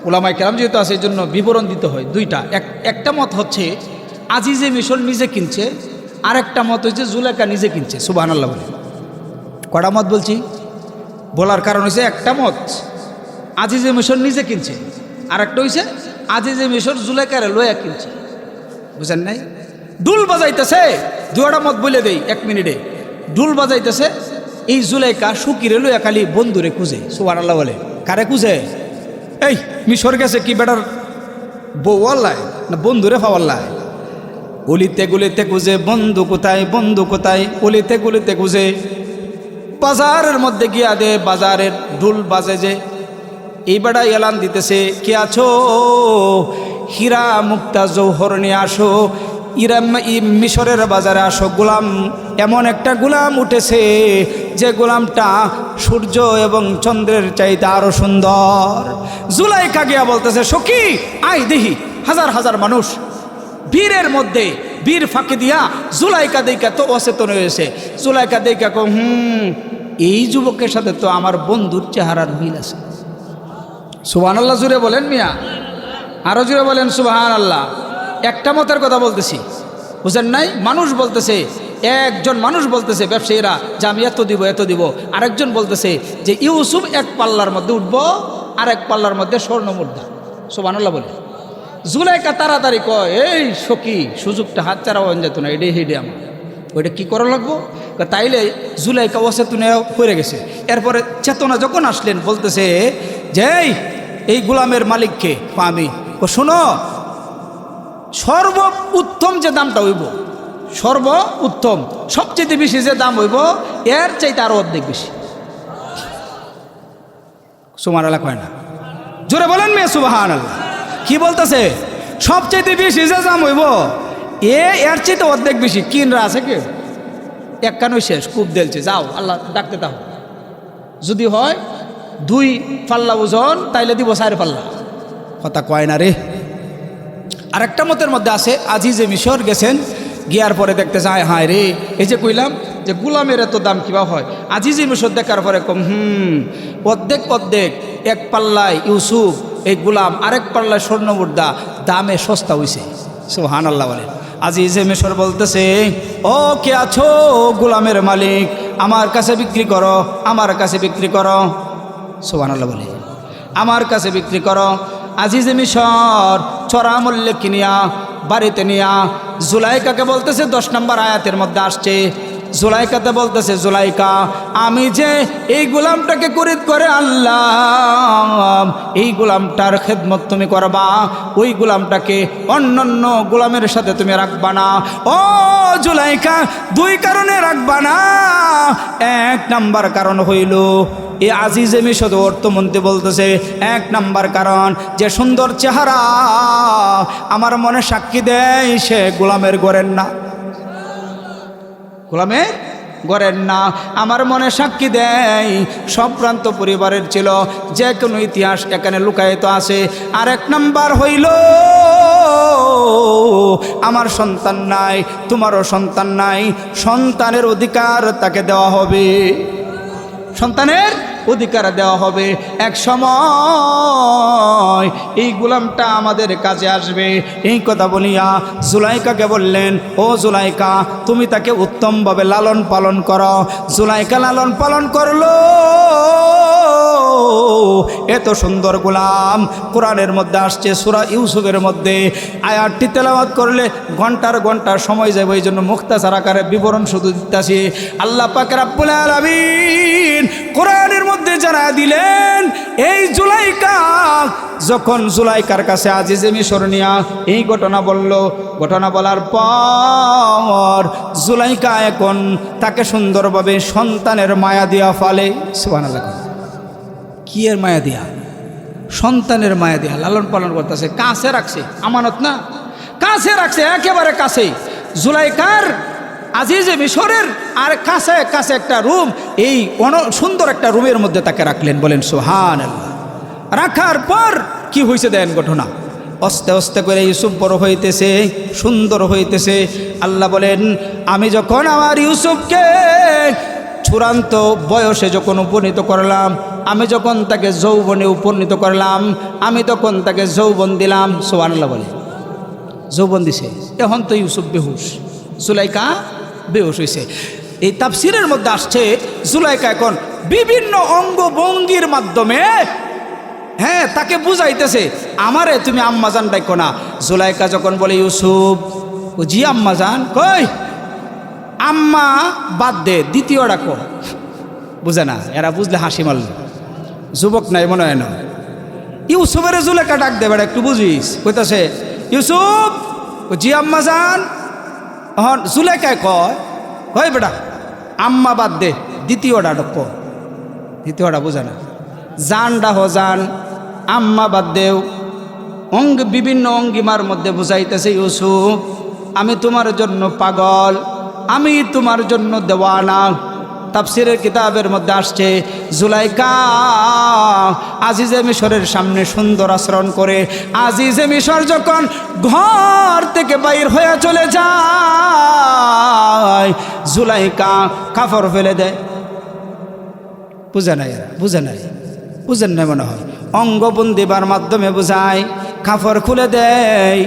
উলামায়ে কেরাম যেহেতু আছে এই জন্য বিবরণ দিতে হয় দুইটা। একটা মত হচ্ছে আজিজে মিশর নিজে কিনছে, আর একটা মত হচ্ছে জুলেখা নিজে কিনছে। সুবহানাল্লাহ বলে। কটা মত বলছি? বলার কারণ হচ্ছে একটা মত আজিজে মিশর নিজে কিনছে, আর একটা হয়েছে আজিজে মিশর জুলেখারে লয়া কিনছে। বুঝেন নাই? ডুল বাজাইতেছে, দুটা মত বলে দেই 1 মিনিটে। ডুল বাজাইতেছে, এই জুলেখা সুকিরে লয়া খালি বন্ধুরে খুঁজে। সুবহানাল্লাহ বলে। কারে খুঁজে? এই মিশর গেছে কি বেটার বউ আল্লাহ না বন্ধুরে পাওয়াল্লাহ? গলিতে গলিতে খুঁজে বন্ধু কোথায়, বন্ধু কোথায়, গলিতে গলিতে খুঁজে বাজারের মধ্যে গিয়া দে, বাজারের ঢুল বাজে যে এই বেড়া এলান দিতেছে, কে আছো? হীরা মুক্তা জৌহর নিয়ে আসো, মিশরের বাজারে আসো। গোলাম, এমন একটা গোলাম উঠেছে যে গোলামটা সূর্য এবং চন্দ্রের চাইতে আরো সুন্দর। জুলাইখা গিয়া বলতেছে, সখী আই দেহি। হাজার হাজার মানুষ বীরের মধ্যে বীর ফাঁকি দিয়া জুলাইখা দেখা তো অচেতন হয়েছে। জুলাইখা দেখা এই যুবকের সাথে তো আমার বন্ধুর চেহারার মিল আছে। সুবহানাল্লাহ জুড়ে বলেন মিয়া, আরো জুড়ে বলেন সুবহানাল্লাহ। একটা মতের কথা বলতেছি, বুঝেন নাই? মানুষ বলতেছে, একজন মানুষ বলতেছে ব্যবসায়ীরা যে আমি এত দিব এত দিব, আরেকজন বলতেছে যে ইউসুফ এক পাল্লার মধ্যে উঠবো, আর এক পাল্লার মধ্যে স্বর্ণ মুদ্রা। সুবহানাল্লাহ বলে। জুলাইখা তাড়াতাড়ি কয়, এই সখী সুযোগটা হাত ছাড়া হয়ে যেত না, এটাই হেডে আমার, ওইটা কি করা লাগবো? তাইলে জুলাইখা অচেতনে পড়ে গেছে। এরপরে চেতনা যখন আসলেন বলতেছে যে এই গোলামের মালিককে আমি, শোনো, সর্ব উত্তম যে দামটা হইব, সর্ব উত্তম সবচেয়ে বেশি যে দাম হইব এর চাইতে আরো অর্ধেক বেশি। সুবহানাল্লাহ কয় না? জোরে বলেন মেয়ে সুবহানাল্লাহ। কি বলতেছে? সবচেয়ে বেশি যে দাম হইব এর চাইতে অর্ধেক বেশি। কিনরা আছে কে? এক কানই শেষ, খুব দেলছে, যাও আল্লাহ ডাকতে দাও। যদি হয় 2 পাল্লা ওজন তাইলে দিব 4 পাল্লা। কথা কয় না রে। আরেকটা মতের মধ্যে আছে আজিজে মিশর গেছেন, গিয়ার পরে দেখতে যায়, হায় রে, এই যে কইলাম যে গোলামের এত দাম কিবা হয়। আজিজে মিশর দেখার পরে অর্ধেক অর্ধেক, এক পাল্লায় ইউসুফ এই গোলাম, আরেক পাল্লায় স্বর্ণ মুদ্রা, দামে সস্তা হইছে। সুবহানাল্লাহ বলে। আজিজে মিশর বলতেছে, ও কে আছো? গোলামের মালিক, আমার কাছে বিক্রি করো, আমার কাছে বিক্রি করো। সুবহানাল্লাহ বলে। আমার কাছে বিক্রি করো। আজিজে মিশর চড়া মূল্যে কিনিয়া বাড়িতে নিয়া জুলাইখাকে বলতেছে, 10 নম্বর আয়াতের মধ্যে আসছে, জুলাইকাতে বলতেছে, জুলাইকা আমি যে এই গোলামটাকে খরিদ করে আনলাম, এই গোলামটার খেদমত তুমি করবা, ওই গোলামটাকে অন্যান্য গোলামের সাথে তুমি রাখবা না। ও জুলাইকা, দুই কারণে রাখবা না। এক নাম্বার কারণ হইল, এই আজিজে মিশর অর্থমন্ত্রী বলতেছে, এক নাম্বার কারণ যে সুন্দর চেহারা আমার মনে সাক্ষী দেয় সে গোলামের গড়ের না, গোলামের গড়ের না। আমার মনে সাক্ষী দেয় সম্ভ্রান্ত পরিবারের ছিল, যে কোনো ইতিহাস এখানে লুকায়িত আছে। আর এক নাম্বার হইল আমার সন্তান নাই, তোমারও সন্তান নাই, সন্তানের অধিকার তাকে দেওয়া হবে, সন্তানের অধিকার দেওয়া হবে। এক সময় এই গোলামটা আমাদের কাছে আসবে। এই কথা বলিয়া জুলাইকাকে বললেন, ও জুলাইকা তুমি তাকে উত্তমভাবে লালন পালন করো। জুলাইকা লালন পালন করলো। এত সুন্দর গোলাম কোরআনের মধ্যে আসছে, সূরা ইউসুফের মধ্যে। আয়াতটি তেলাওয়াত করলে ঘন্টার ঘন্টা সময় যাবে, এই জন্য মুখতাসার আকারে বিবরণ শুধু দিতেছি। আল্লাহ পাক রব্বুল আলামিন কোরআনের মধ্যে জানায়া দিলেন, এই জুলাইকা যখন জুলাইকার কাছে আজিজে মিশর নিয়া এই ঘটনা বলল, ঘটনা বলার পর জুলাইকা এখন তাকে সুন্দরভাবে সন্তানের মায়া দিয়া ফেলে। সুবহানাল্লাহ। কি এর মায়া দিয়া? সন্তানের মায়া দিয়া লালন পালন করতেছে, কাছে রাখছে, আমানত না, কাছে রাখছে, একেবারে কাছে। জুলাইকার আজিজে মিশরের আর কাছে কাছে একটা রুম, এই সুন্দর একটা রুমের মধ্যে তাকে রাখলেন। বলেন সুবহানাল্লাহ। রাখার পর কি হয়েছে দেন ঘটনা। আস্তে আস্তে করে ইউসুফ বড় হইতেছে, সুন্দর হইতেছে। আল্লাহ বলেন, আমি যখন আমার ইউসুফকে চূড়ান্ত বয়সে যখন উপনীত করলাম, আমি যখন তাকে যৌবনে উপনীত করলাম, আমি তখন তাকে যৌবন দিলাম। সুবহানাল্লাহ বলে, যৌবন দিছে। এখন তো ইউসুফ বেহুশ, জুলাইকা বেহুশ হয়েছে। এই তাফসিরের মধ্যে আসছে, জুলাইকা এখন বিভিন্ন অঙ্গভঙ্গির মাধ্যমে তাকে বুঝাইতেছে, আমারে তুমি আম্মাজান ডাকো না। জুলাইকা যখন বলে ইউসুফ, ও জি আম্মাজান, কই আম্মা বাদ দে, দ্বিতীয় ডাকো। বুঝে না, এরা বুঝলে হাসি মারল, যুবক নাই মনে হয় না। ইউসুফের জুলাইকা ডাক দে বেড়া, একটু বুঝিস। কইতাছে ইউসুফ, ও জি আম্মাজান। হন জুলাইকায় কয় বেটা আম্মা বাদ দে, দ্বিতীয়টা ডাকো। দ্বিতীয়টা বুঝে না, জানডা হো জান, আম্মা বাদ দেও। বিভিন্ন অঙ্গিমার মধ্যে বুঝাইতেছে, ইউসুফ আমি তোমার জন্য পাগল, আমি তোমার জন্য দেওয়ানা। তাফসিরের কিতাবের মধ্যে আসছে, জুলাইকা আজিজে মিশরের সামনে সুন্দর আচরণ করে। আজিজে মিশর যখন ঘর থেকে বাইর হয়ে চলে যায়, জুলাইকা কাপড় ফেলে দেয়। বুঝে নাই, বুঝে নাই, বুঝেন নাই মনে হয়। অঙ্গবন্দিবার মাধ্যমে বুঝায়, কাপড় খুলে দেয়,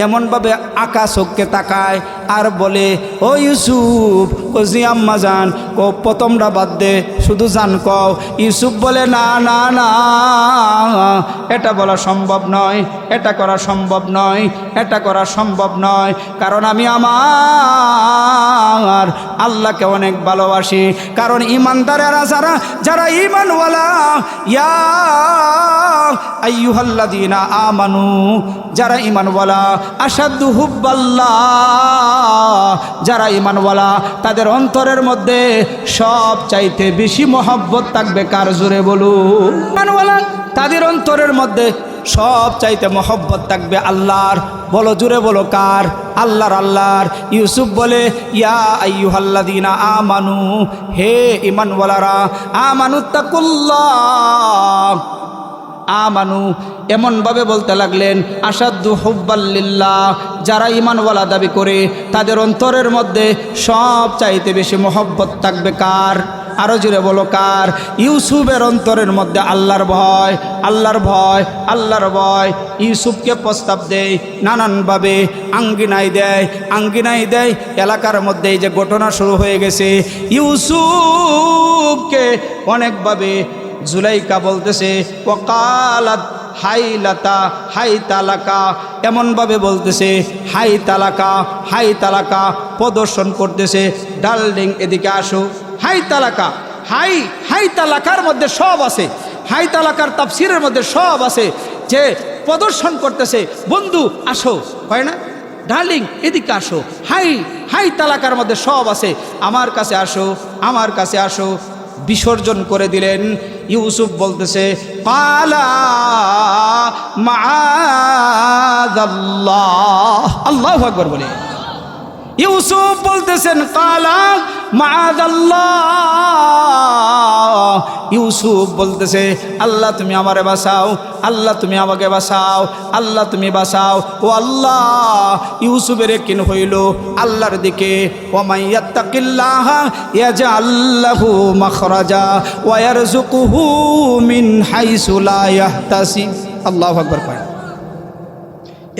এমনভাবে আকা চোখকে তাকায় আর বলে, ও ইউসুফ, ও জি আম্মা জান, ও প্রথমটা বাদ দে, শুধু জান কও। ইউসুফ বলে, না না না, এটা বলা সম্ভব নয়, এটা করা সম্ভব নয়, এটা করা সম্ভব নয়, কারণ আমি আমার আল্লাহকে অনেক ভালোবাসি। কারণ ইমানদারেরা যারা ইমানওয়ালা, ইয়া আইয়ুহাল্লাযীনা আমানু, যারা ইমানওয়ালা, আশাদ্দু হুব্বাল্লাহ, যারা ইমানওয়ালা তাদের অন্তরের মধ্যে সব চাইতে বেশি মহব্বত থাকবে। কার জোরে বলুন? ইমানওয়ালা তাদের অন্তরের মধ্যে সব চাইতে মহব্বত থাকবে আল্লাহর। বলো জোরে বলো কার? আল্লাহর। আল্লাহর। ইউসুফ বলে, ইয়া আইয়ুহাল্লাযীনা আমানু, হে ইমানওয়ালারা, আমানুত্তাকুল্লাহ। আমানু এমনভাবে বলতে লাগলেন, আসাদ্দু হুব্বাল্লিল্লাহ, যারা ইমানওয়ালা দাবি করে তাদের অন্তরের মধ্যে সব চাইতে বেশি মহব্বত থাকবে কার? আরো জোরে বলো কার? ইউসুফের অন্তরের মধ্যে আল্লাহর ভয়, আল্লাহর ভয়, আল্লাহর ভয়। ইউসুফকে প্রস্তাব দেয় নানানভাবে, আঙ্গিনাই দেয়। এলাকার মধ্যে এই যে ঘটনা শুরু হয়ে গেছে, ইউসুফকে অনেকভাবে জুলাইকা বলতেছে, ওয়াকালাত হাইলাতা, হাই তালাকা, এমনভাবে বলতেছে, হাই তালাকা, হাই তালাকা প্রদর্শন করতেছে, ডার্লিং এদিকে আসো। হাই তালাকা, হাই হাই তালাকার মধ্যে সব আছে, হাই তালাকার তাফসিরের মধ্যে সব আছে, যে প্রদর্শন করতেছে বন্ধু আসো, হয় না, ডার্লিং এদিকে আসো, হাই হাই তালাকার মধ্যে সব আছে, আমার কাছে আসো, আমার কাছে আসো। বিসর্জন করে দিলেন। ইউসুফ বলতেছে কালা মাআযাল্লাহ, আল্লাহু আকবার বলে। ইউসুফ বলতেছেন কালা মাআযাল্লাহ, ইউসুফ বলতেছে আল্লাহ তুমি আমারে বাঁচাও, আল্লাহ তুমি আমাকে বাঁচাও, আল্লাহ তুমি বাঁচাও। ও আল্লাহ, ইউসুফের কিন হইল আল্লাহর দিকে। ওয়ামান ইয়াত্তাকিল্লাহ ইয়াজআল লাহু মাখরাজা ওয়া ইয়ারযুকুহু মিন হাইসু লা ইয়াহতাসিব। আল্লাহু আকবার কয়।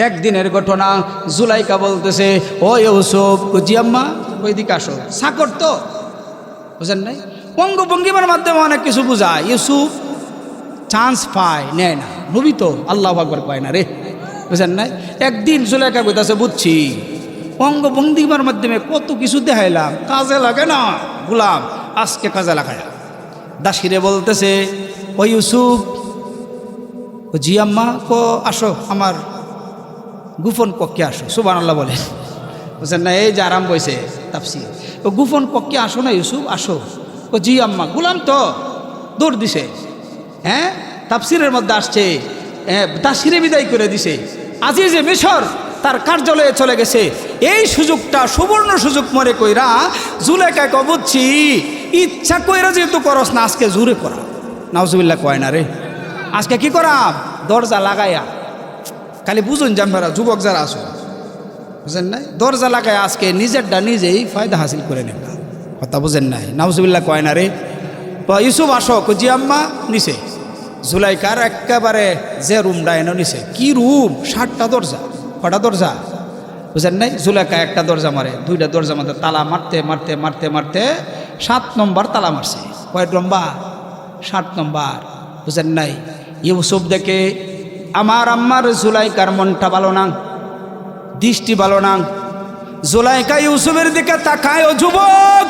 একদিনের ঘটনা, জুলাইকা বলতেছে ও ইউসুফ, জি আম্মা, ওইদিকে আসো। সাকর তো বুঝেন নাই, অঙ্গভঙ্গিমার মাধ্যমে অনেক কিছু বুঝায়। ইউসুফ চান্স পায়, নেয় না, নবী তো, আল্লাহু আকবার পায় না রে, বুঝেন নাই। একদিন জুলাইকা কইতাছে বুঝছি, অঙ্গভঙ্গিমার মাধ্যমে কত কিছু দেখাইলাম, কাজে লাগে না, গুলাম আজকে কাজে লাগায়। দাসিরে বলতেছে ও ইউসুফ, জি আম্মা, আসো আমার গোপন কক্ষে আসো। সুবহানাল্লাহ বলে, বুঝছেন না, এই যে আরাম বইছে তাফসীর। ও গোপন কক্ষে আসো না ইউসুফ, আসো। ও জি আম্মা, গুলাম তো, দৌড় দিছে। হ্যাঁ, তাফসীরের মধ্যে আসছে দাসিরে বিদায় করে দিছে। আজিজে মিশর তার কার্যালয়ে চলে গেছে। এই সুযোগটা সুবর্ণ সুযোগ মনে কইরা জুলেখা বুঝছি, ইচ্ছা কইরা যেহেতু করস না, আজকে জোরে করা। নাউজুবিল্লাহ কয় না রে, আজকে কি করা, দরজা লাগাইয়া। খালি বুঝুন যে আপনারা যুবক যারা আসো, বুঝেন নাই, দরজা লাগায় আজকে নিজেরটা নিজেই ফায়দা হাসিল করে নেন। কথা বুঝেন নাই, নাউজুবিল্লাহ কয় না রে। ইউসুফ আসো, জি আম্মা, নিচে। জুলাইকার একেবারে যে রুমটা এনে নিছে, কি রুম, 7টা দরজা, কটা দরজা বুঝেন নাই। জুলাইকা একটা দরজা মারে, 2টা দরজা মধ্যে তালা মারতে মারতে মারতে মারতে 7 নম্বর তালা মারছে। কয় নম্বর, 7 নম্বর, বুঝেন নাই। ইউসুফ দেখে আমার আম্মার জুলাইকার মনটা ভালো না, দৃষ্টি ভালো না। জুলাইকা ইউসুফের দিকে তাকায়, ও যুবক,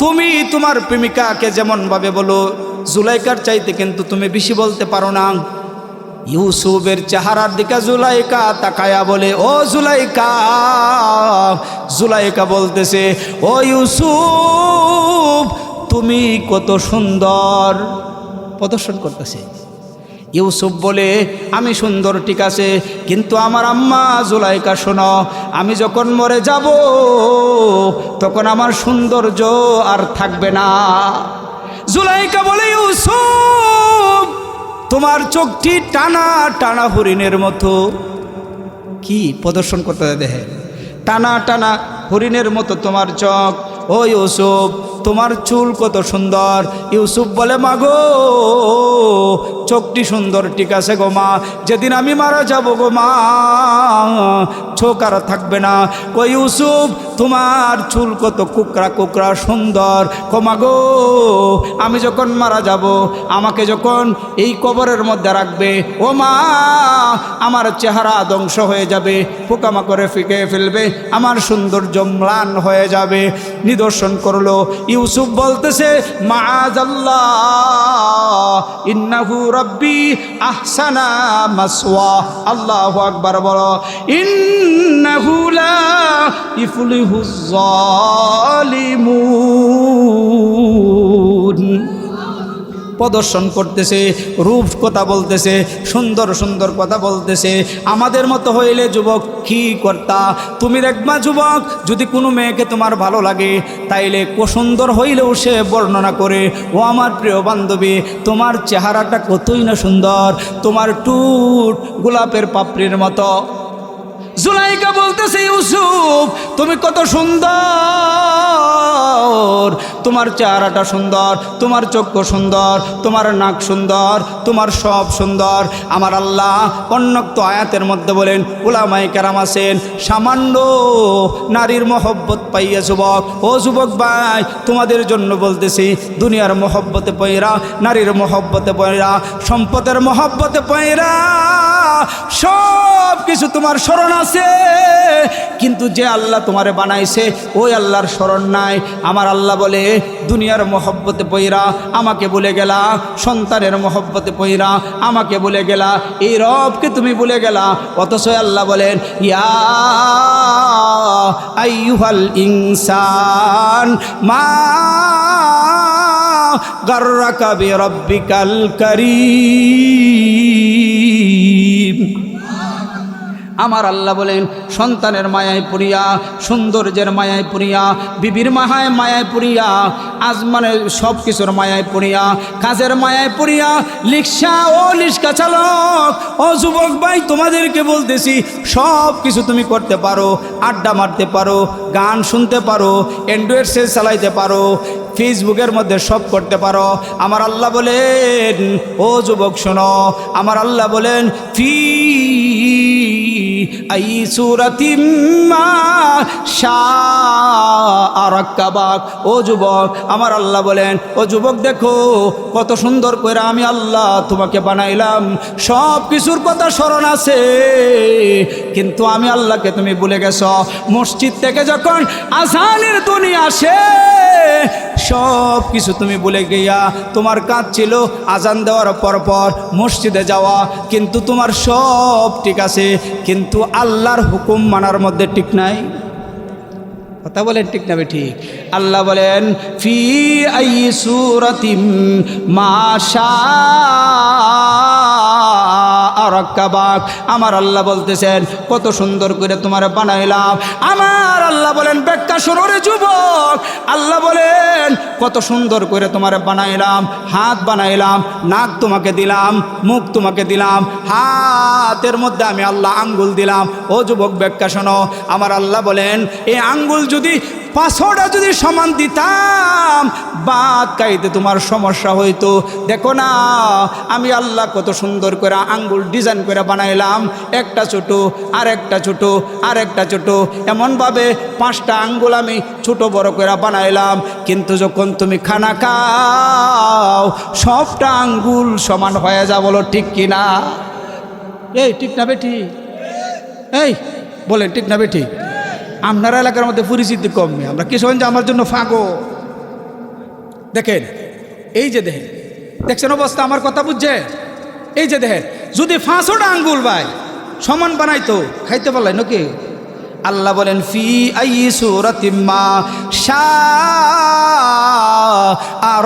তুমি তোমার প্রেমিকাকে যেমন ভাবে বলো, জুলাইকার চাইতে কিন্তু তুমি বেশি বলতে পারো না। ইউসুফের চেহারার দিকে জুলাইকা তাকায়া বলে, ও জুলাইকা। জুলাইকা বলতেছে ও ইউসুফ, তুমি কত সুন্দর, প্রদর্শন করতেছে। ইউসুফ বলে আমি সুন্দর, ঠিক আছে, কিন্তু আমার আম্মা জুলাইকা শোনো, আমি যখন মরে যাব তখন আমার সৌন্দর্য আর থাকবে না। জুলাইকা বলে ইউসুফ, তোমার চোখটি টানা টানা হরিণের মতো। কি প্রদর্শন করতে দেখে, টানা টানা হরিণের মতো তোমার চোখ। ও ইউসুফ, তোমার চুল কত সুন্দর। ইউসুফ বলে মাগো, চোখটি সুন্দর, ঠিক আছে গো মা, যেদিন আমি মারা যাব গো মা, চোখ আর থাকবে না। কই ইউসুফ, তোমার চুল কত কুকরা কুকরা সুন্দর। কমা গো, আমি যখন মারা যাব, আমাকে যখন এই কবরের মধ্যে রাখবে, ও মা, আমার চেহারা ধ্বংস হয়ে যাবে, পোকামাকড়ে ফিকে ফেলবে, আমার সৌন্দর্য ম্লান হয়ে যাবে। নিদর্শন করলো। ইউসুফ বলতেছে মাআযাল্লাহ, ইন্নাহু রাব্বি আহসানা মাসওয়া। আল্লাহু আকবার বলো। ইন্নাহু লা ইফলিহুজ যালিমুন। প্রদর্শন করতেছে, রূপ কথা বলতেছে, সুন্দর সুন্দর কথা বলতেছে। আমাদের মতো হইলে যুবক কি করতা? তুমি দেখবা যুবক, যদি কোনো মেয়েকে তোমার ভালো লাগে, তাইলে সুন্দর হইলেও সে বর্ণনা করে, ও আমার প্রিয় বান্ধবী, তোমার চেহারাটা কতই না সুন্দর, তোমার টুট গোলাপের পাপড়ির মতো। জুলাইকা বলতেছে ইউসুফ, তুমি কত সুন্দর, সুন্দর, তোমার চেহারাটা সুন্দর, তোমার চক্ষু সুন্দর, তোমার নাক সুন্দর, তোমার সব সুন্দর। আমার আল্লাহ অন্যক্ত আয়াতের মধ্যে বলেন, উলামায়ে কেরাম আছেন, সামান্য নারীর মহব্বত পাইয়া যুবক, ও যুবক ভাই তোমাদের জন্য বলতেছি, দুনিয়ার মহব্বতে পয়রা, নারীর মহব্বতে পয়রা, সম্পদের মহব্বতে পয়রা, সব কিছু তোমার স্মরণ আছে, কিন্তু যে আল্লাহ তোমারে বানাইছে ওই আল্লাহর স্মরণ নাই। আমার আল্লাহ বলে, দুনিয়ার মহব্বতে পয়রা আমাকে ভুলে গেলা, সন্তানের মহব্বতে পয়রা আমাকে ভুলে গেলা, এই রবকে তুমি ভুলে গেলা। অথচ আল্লাহ বলেন, ইয়া আইয়ুহাল ইনসান মা গাররাকা বিরাব্বিকাল কারীম। আমার আল্লাহ বলেন, সন্তানের মায়ায় পড়িয়া, সৌন্দর্যের মায়ায় পড়িয়া, বিবির মায়ায় পড়িয়া, আজ মানে সব কিছুর মায়ায় পড়িয়া, কাজের মায়ায় পড়িয়া, রিক্সা ও রিক্সা চালক, ও যুবক ভাই তোমাদেরকে বলতেছি, সব কিছু তুমি করতে পারো, আড্ডা মারতে পারো, গান শুনতে পারো, অ্যান্ড্রয়েড সেল চালাইতে পারো, ফেসবুকের মধ্যে সব করতে পারো। আমার আল্লাহ বলেন, ও যুবক শোনো, আমার আল্লাহ বলেন, ফি আই সূরাতিম মা শাআ রাক্কাবাক। ও যুবক, আমার আল্লাহ বলেন, ও যুবক দেখো কত সুন্দর করে আমি আল্লাহ তোমাকে বানাইলাম, সব কিছুর কথা স্মরণ আছে, কিন্তু আমি আল্লাহকে তুমি ভুলে গেছো। মসজিদ থেকে যখন আযানের ধ্বনি আসে, সব কিছু তুমি ভুলে গিয়া, তোমার কাজ ছিল আজান দেওয়ার পর মসজিদে যাওয়া, কিন্তু তোমার সব ঠিক আছে, কিন্তু আল্লাহর হুকুম মানার মধ্যে ঠিক নাই। কথা বলেন ঠিক না ঠিক? আল্লাহ বলেন, ফি আই সূরাতিম মা শাআ রাক্কাবাক। আমার আল্লাহ বলতেছেন, কত সুন্দর করে তোমার বানাইলাম। আমার আল্লাহ বলেন, ব্যাখ্যা শোনো রে যুবক, আল্লাহ বলেন কত সুন্দর করে তোমার বানাইলাম, হাত বানাইলাম, নাক তোমাকে দিলাম, মুখ তোমাকে দিলাম, হাতের মধ্যে আমি আল্লাহ আঙ্গুল দিলাম। ও যুবক ব্যাখ্যা শোনো, আমার আল্লাহ বলেন, এই আঙ্গুল যদি 500টা যদি সমান দিতাম, বাদ খাইতে তোমার সমস্যা হইতো। দেখো না, আমি আল্লাহ কত সুন্দর করে আঙ্গুল ডিজাইন করে বানাইলাম, একটা ছোট, আর একটা ছোট, আর একটা ছোট, এমনভাবে 5টা আঙ্গুল আমি ছোট বড় করে বানাইলাম, কিন্তু যখন তুমি খানা খাও সবটা আঙ্গুল সমান হয়ে যা। বলো ঠিক কিনা? এই ঠিক না বেঠি? এই বলেন ঠিক না বেঠি? আপনার এলাকার মধ্যে পরিচিতি কম, আমরা কি শোনেন যে আমার জন্য ফাগো। দেখেন, এই যে দেখেন, দেখছেন অবস্থা, আমার কথা বুঝছে? এই যে দেখেন, যদি 500টা আঙ্গুল ভাই সমান বানাইতো, খাইতে পারলাই নাকি? আল্লাহ বলেন, ফি আই সূরাতিম মা শাআ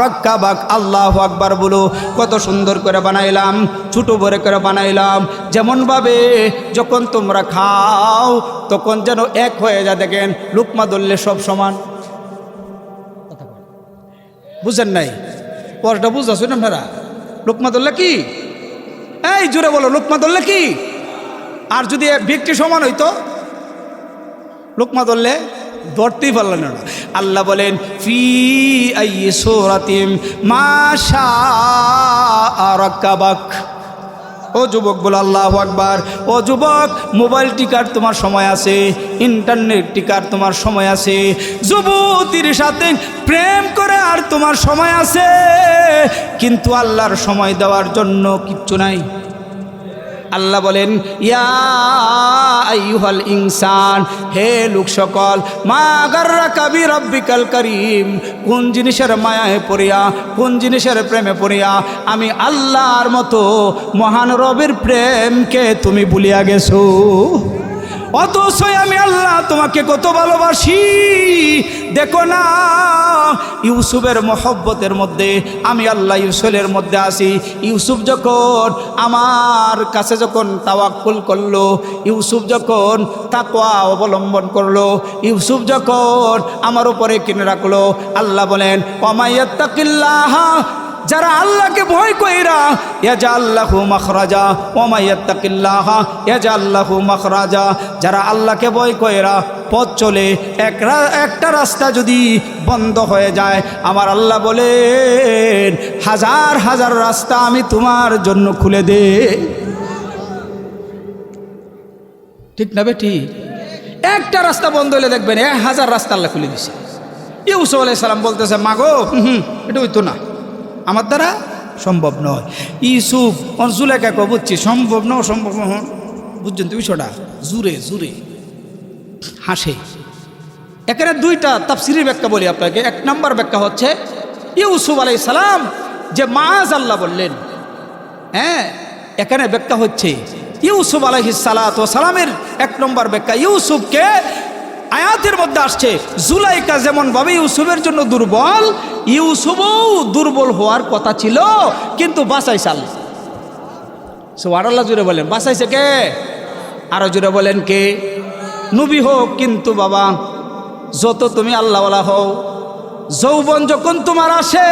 রাক্কাবাক। আল্লাহু আকবার বলো, কত সুন্দর করে বানাইলাম, ছোট বড় করে বানাইলাম, যেমনভাবে যখন তোমরা খাও তখন যেন এক হয়ে যায়। দেখেন, লুকমা ধরলে সব সমান। বুঝেন নাই? পরটা বুঝতেছেন আপনারা? লুকমা ধরলে কি? এই জোরে বলো, লুকমা ধরলে কি? আর যদি ব্যক্তি সমান হইতো, লুকমা ধরলে ধরতেই পারলেন না। আল্লাহ বলেন, ফি আই সূরাতিম মা শাআ রাক্কাবাক। ও যুবক বলো আল্লাহু আকবার। ও যুবক, মোবাইল টিকার তোমার সময় আছে, ইন্টারনেট টিকার তোমার সময় আছে, যুবতীর সাথে প্রেম করে আর তোমার সময় আছে, কিন্তু আল্লাহর সময় দেওয়ার জন্য কিচ্ছু নাই। আল্লাহ বলেন, ইয়া আইয়ুহাল ইনসান, হে লোক সকল, মা গাররাকা বিরাব্বিকাল কারীম। কোন জিনিসের মায়ায় পড়িয়া, কোন জিনিসের প্রেমে পড়িয়া আমি আল্লাহর মতো মহান রবের প্রেমকে তুমি ভুলিয়া গেছো? অথচ আমি আল্লাহ তোমাকে কত ভালোবাসি। দেখো না, ইউসুফের মহব্বতের মধ্যে আমি আল্লাহ ইউসুফের মধ্যে আসি। ইউসুফ যখন আমার কাছে যখন তাওয়াক্কুল করলো, ইউসুফ যখন তাকওয়া অবলম্বন করলো, ইউসুফ যখন আমার উপরে কিনে রাখলো, আল্লাহ বলেন, ওয়া মাইয়াত্তাকিল্লাহ যারা আল্লাহকে ভয় কইরা ইয়াজআল লাহু মাখরাজা ওয়া মা ইয়াত্তাকিল্লাহা ইয়াজআল লাহু মাখরাজা, যারা আল্লাহকে ভয় কইরা পথ চলে, একটা রাস্তা যদি বন্ধ হয়ে যায়, আমার আল্লাহ বলেন হাজার হাজার রাস্তা আমি তোমার জন্য খুলে দে। ঠিক না বেটি? একটা রাস্তা বন্ধ হলে দেখবেন 1000 রাস্তা আল্লাহ খুলে দিছে। ইউসুফ আলাইহিস সালাম বলতেছে মাগো এটা হইতো না, আমার দ্বারা সম্ভব নয়। ইউসুফ জুলেখাকে বুঝছি সম্ভব না, অসম্ভব নয়, বুঝছেন তুমি বিষয়টা? জুরে জুরে হাসে। এখানে দুইটা তাফসীরের ব্যাখ্যা বলি আপনাকে। এক নম্বর ব্যাখ্যা হচ্ছে ইউসুফ আলাইহিস সালাম যে মাআজ আল্লাহ বললেন, হ্যাঁ, এখানে ব্যাখ্যা হচ্ছে ইউসুফ আলাইহিস সালাতু ওয়াস সালামের এক নম্বর ব্যাখ্যা, ইউসুফকে আয়াতের মধ্যে আসছে জুলাইকা যেমন ভাবে ইউসুফের জন্য দুর্বল, ইউসুফও দুর্বল হওয়ার কথা ছিল, কিন্তু বাঁচাইছে আল্লাহ। সুবহানাল্লাহ জুড়ে বলেন, বাঁচাইছে কে? আরো জুড়ে বলেন কে? নবী হোক, কিন্তু বাবা যত তুমি আল্লাহওয়ালা হও, যৌবন যখন তোমার আসে,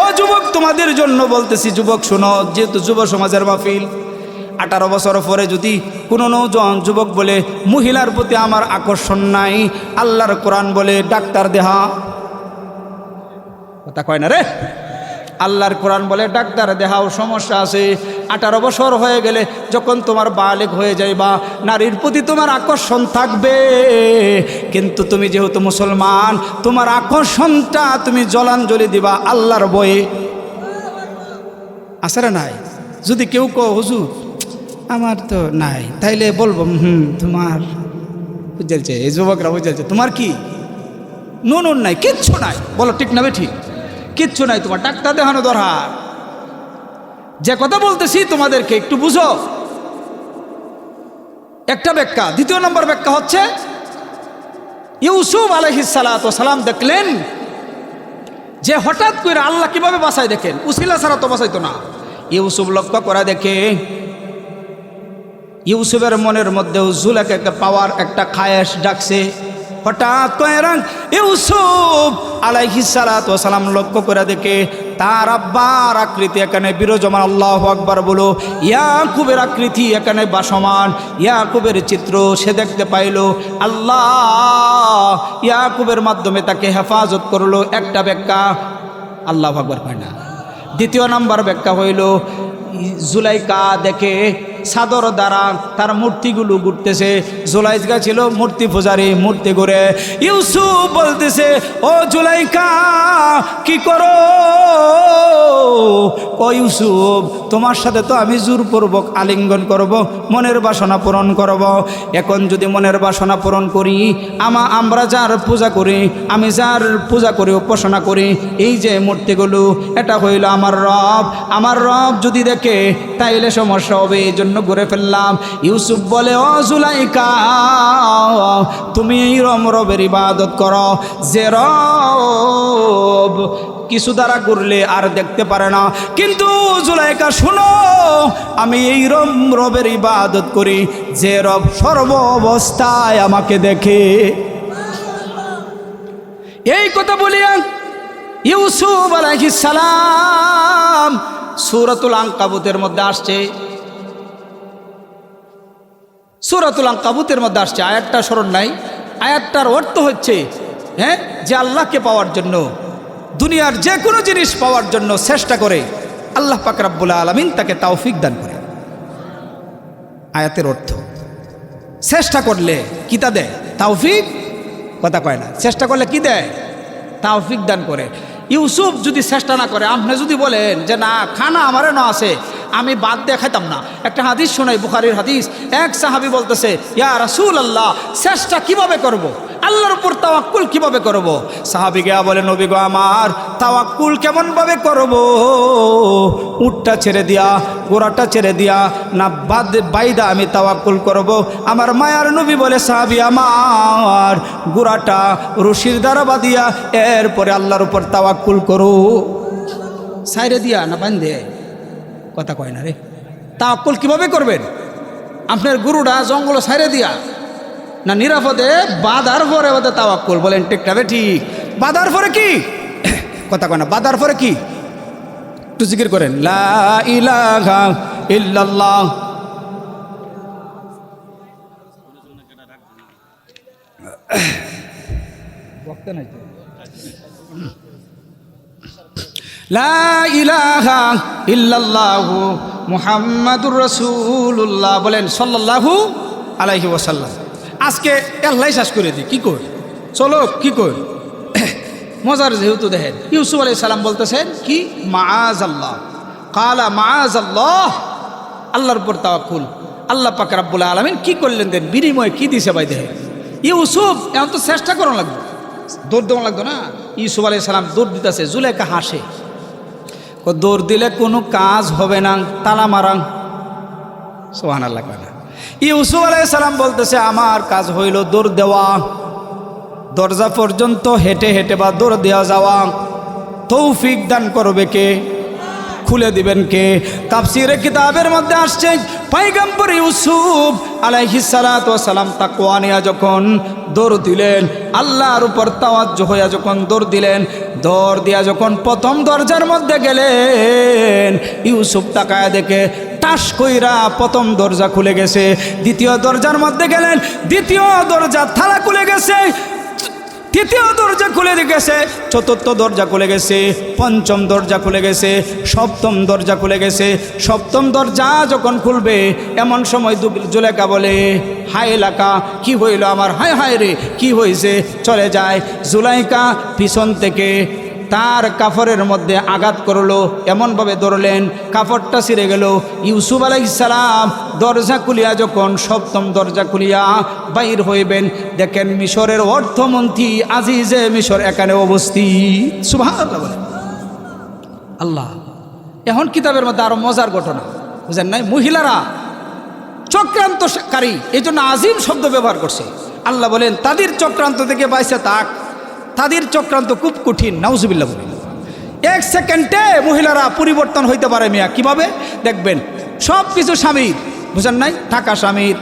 ও যুবক তোমাদের জন্য বলতেছি, যুবক শোনো, যেহেতু যুব সমাজের মাহফিল, 18 বছর পরে যদি কোনো নৌজওয়ান যুবক বলে মহিলার প্রতি আমার আকর্ষণ নাই, আল্লাহর কোরআন বলে ডাক্তার দেহা, কথা কয় না রে, আল্লাহর কোরআন বলে ডাক্তার দেহাও সমস্যা আছে। 18 বছর হয়ে গেলে যখন তোমার বালেগ হয়ে যাইবা, নারীর প্রতি তোমার আকর্ষণ থাকবে, কিন্তু তুমি যেহেতু মুসলমান, তোমার আকর্ষণটা তুমি জলাঞ্জলি দিবা আল্লাহর বয়ে। আসলে নাই, যদি কেউ কো হুজুর আমার তো নাই, তাইলে বলবো তোমার বুঝেছে, এই যুবকরা বুঝেছে তোমার কি নুন নাই, কিচ্ছু নাই, বলো ঠিক না ঠিক? কিচ্ছু নাই, তোমার ডাক্তার দেখানো দরকার। যে কথা বলতেছি তোমাদেরকে একটু বুঝো, একটা ব্যাখ্যা। দ্বিতীয় নম্বর ব্যাখ্যা হচ্ছে ইউসুফ আলাইহিস সালাতু ওয়াস সালাম দেখলেন যে হঠাৎ করে আল্লাহ কিভাবে বাঁচায়, দেখেন উসিলা ছাড়া তো বাঁচাইতো না। ইউসুফ লক্ষ্য করা দেখে ইউসুফের মনের মধ্যেও জুলেখা একটা পাওয়ার, একটা খায়েশ ডাকছে। হঠাৎ করে ইউসুফ আলাইহিস সালাতু ওয়াস সালাম লক্ষ্য করে দেখে তার আব্বার আকৃতি এখানে বিরাজমান। আল্লাহু আকবার বলো। ইয়াকুবের আকৃতি এখানে বাসমান, ইয়াকুবের চিত্র সে দেখতে পাইল। আল্লাহ ইয়াকুবের মাধ্যমে তাকে হেফাজত করলো, একটা ব্যাখ্যা। আল্লাহু আকবার কয় না? দ্বিতীয় নাম্বার ব্যাখ্যা হইল জুলাইকা দেখে চাদর দ্বারা তার মূর্তিগুলো ঘুরতেছে। জুলাইকা ছিল মূর্তি পূজারী, মূর্তি ঘুরে। ইউসুফ বলতেছে, ও জুলাইকা কি করো? ও ইউসুফ, তোমার সাথে তো আমি জোরপূর্বক আলিঙ্গন করব, মনের বাসনা পূরণ করব। এখন যদি মনের বাসনা পূরণ করি, আমরা যার পূজা করি, আমি যার পূজা করি, উপাসনা করি, এই যে মূর্তিগুলো, এটা হইল আমার রব। আমার রব যদি দেখে তাইলে সমস্যা হবে, এই জন্য ঘুরে ফেললাম। ইউসুফ বলে, ও জুলাইকা, তুমি এই রবের ইবাদত করো যে রব কিছু দ্বারা ঘুরলে আর দেখতে পারে না। কিন্তু জুলাইকা শুনো, আমি এই রবের ইবাদত করি যে রব সর্ব অবস্থায় আমাকে দেখে। এই কথা বলিয়া ইউসুফ আলাইহিস সালাম সূরাতুল আনকাবুতের মধ্যে আসছে, সূরাতুল আনকাবুতের মধ্যে আসছে, আয়াতটা স্মরণ নাই। আয়াতটার অর্থ হচ্ছে, হ্যাঁ, যে আল্লাহকে পাওয়ার জন্য, দুনিয়ার যে কোনো জিনিস পাওয়ার জন্য চেষ্টা করে, আল্লাহ পাক রব্বুল আলামিন তাকে তৌফিক দান করে। আয়াতের অর্থ, চেষ্টা করলে কি তা দেয়? তৌফিক। কথা কয় না? চেষ্টা করলে কি দেয়? তৌফিক দান করে। ইউসুফ যদি চেষ্টা না করে, আপনি যদি বলেন যে না খানা আমারে না আছে, আমি বাদ দিয়ে খাইতাম না। একটা হাদিস শোনাই, বুখারীর হাদিস। এক সাহাবী বলতেছে, ইয়া রাসূলুল্লাহ, চেষ্টা কিভাবে করব? আল্লাহর উপর তাওয়াক্কুল কিভাবে করব? সাহাবী গিয়া বলে, নবী গো আমার, তাওয়াক্কুল কেমন ভাবে করব? উটটা ছেড়ে দিয়া, ঘোড়াটা ছেড়ে দিয়া না বাইদা আমি তাওয়াক্কুল করব? আমার মায়ার নবী বলে, সাহাবী আমার, ঘোড়াটা রশির দ্বারা বাঁধিয়া এরপরে আল্লাহর উপর তাওয়াক্কুল করো। সাইরে দিয়া না বান্ধে? কথা কয় না রে। তাওয়াক্কুল কিভাবে করবেন? আপনার গুরুটা জঙ্গল সাইরে দিয়া না নিরাপদে বাধার পরে বাদে তাওয়াক্কুল? বলেন ঠিক না? ঠিক। বাধার পরে কি? কথা কয় না? বাধার পরে কি? একটু জিকির করেন, লা ইলাহা ইল্লাল্লাহ। লা ইলাহা ইল্লাল্লাহু মুহাম্মাদুর রাসূলুল্লাহ বলেন সাল্লাল্লাহু আলাইহি ওয়াসাল্লাম। আজকে আল্লাহ শেষ করে দিই, কি কই চলো কি কই মজার যেহেতু দেখেন ইউসুফ আলাইহিস সালাম বলতেছেন কি মাআযাল্লাহ, কালা মাআযাল্লাহ, আল্লাহর উপর তাওয়াক্কুল। আল্লাহ পাক রব্বুল আলামিন কি করলেন দেন, বিনিময়ে কি দিছে ভাই দেখেন। ইউসুফ এখন তো চেষ্টা করা লাগবে, দৌড় দেওয়া লাগতো না। ইউসুফ আলাইহিস সালাম দৌড় দিতেছে, জুলেখা হাসে, দৌড় দিলে কোনো কাজ হবে না, তালা মারাং। সুবহানাল্লাহ। ইউসুফ আলাইহিস সালাম বলতেছে আমার কাজ হইল দৌড় দেওয়া, দরজা পর্যন্ত হেঁটে হেঁটে বা দৌড় দেওয়া যাওয়া। তৌফিক দান করবে কে, খুলে দিবেন কে? তাফসীরে কিতাবের মধ্যে আসছে পয়গম্বর ইউসুফ আলাইহিস সালাতু ওয়াস সালাম তাকওয়া নিয়ে যখন দৌড় দিলেন, আল্লাহর উপর তাওয়াজ্জুহ হইয়া যখন দৌড় দিলেন, দৌড় দিয়া যখন প্রথম দরজার মধ্যে গেলেন, ইউসুফ তাকায় দেখে টাস কইরা প্রথম দরজা খুলে গেছে। দ্বিতীয় দরজার মধ্যে গেলেন, দ্বিতীয় দরজা তালা খুলে গেছে, তৃতীয় দরজা খুলে গেছে, চতুর্থ দরজা খুলে গেছে, পঞ্চম দরজা খুলে গেছে, সপ্তম দরজা খুলে গেছে। সপ্তম দরজা যখন খুলবে এমন সময় জুলেখা বলে হায় এলাকা কি হইল আমার, হায় হায় রে কি হয়েছে, চলে যায়। জুলাইকা পিছন থেকে তার কাপড়ের মধ্যে আঘাত করলো, এমনভাবে ধরলেন কাপড়টা ছিঁড়ে গেল। ইউসুফ আলাইহিস সালাম দরজা খুলিয়া যখন সপ্তম দরজা খুলিয়া বাইর হইবেন, দেখেন মিশরের অর্থমন্ত্রী আজিজে মিশর এখানে উপস্থিত। সুবহানাল্লাহ বলেন আল্লাহ। এখন কিতাবের মধ্যে আরো মজার ঘটনা বুঝেন নাই, মহিলারা চক্রান্তকারী, এই জন্য আজিম শব্দ ব্যবহার করছে। আল্লাহ বলেন তাদের চক্রান্ত থেকে বাইসে থাক, তাদের চক্রান্ত খুব কঠিন। নাউজুবিল্লাহ বলেন এক সেকেন্ডে মহিলারা পরিবর্তন হইতে পারে মিয়া। কিভাবে দেখবেন, সব কিছু স্বামীর, বুঝেন নাই, টাকা স্বামীর,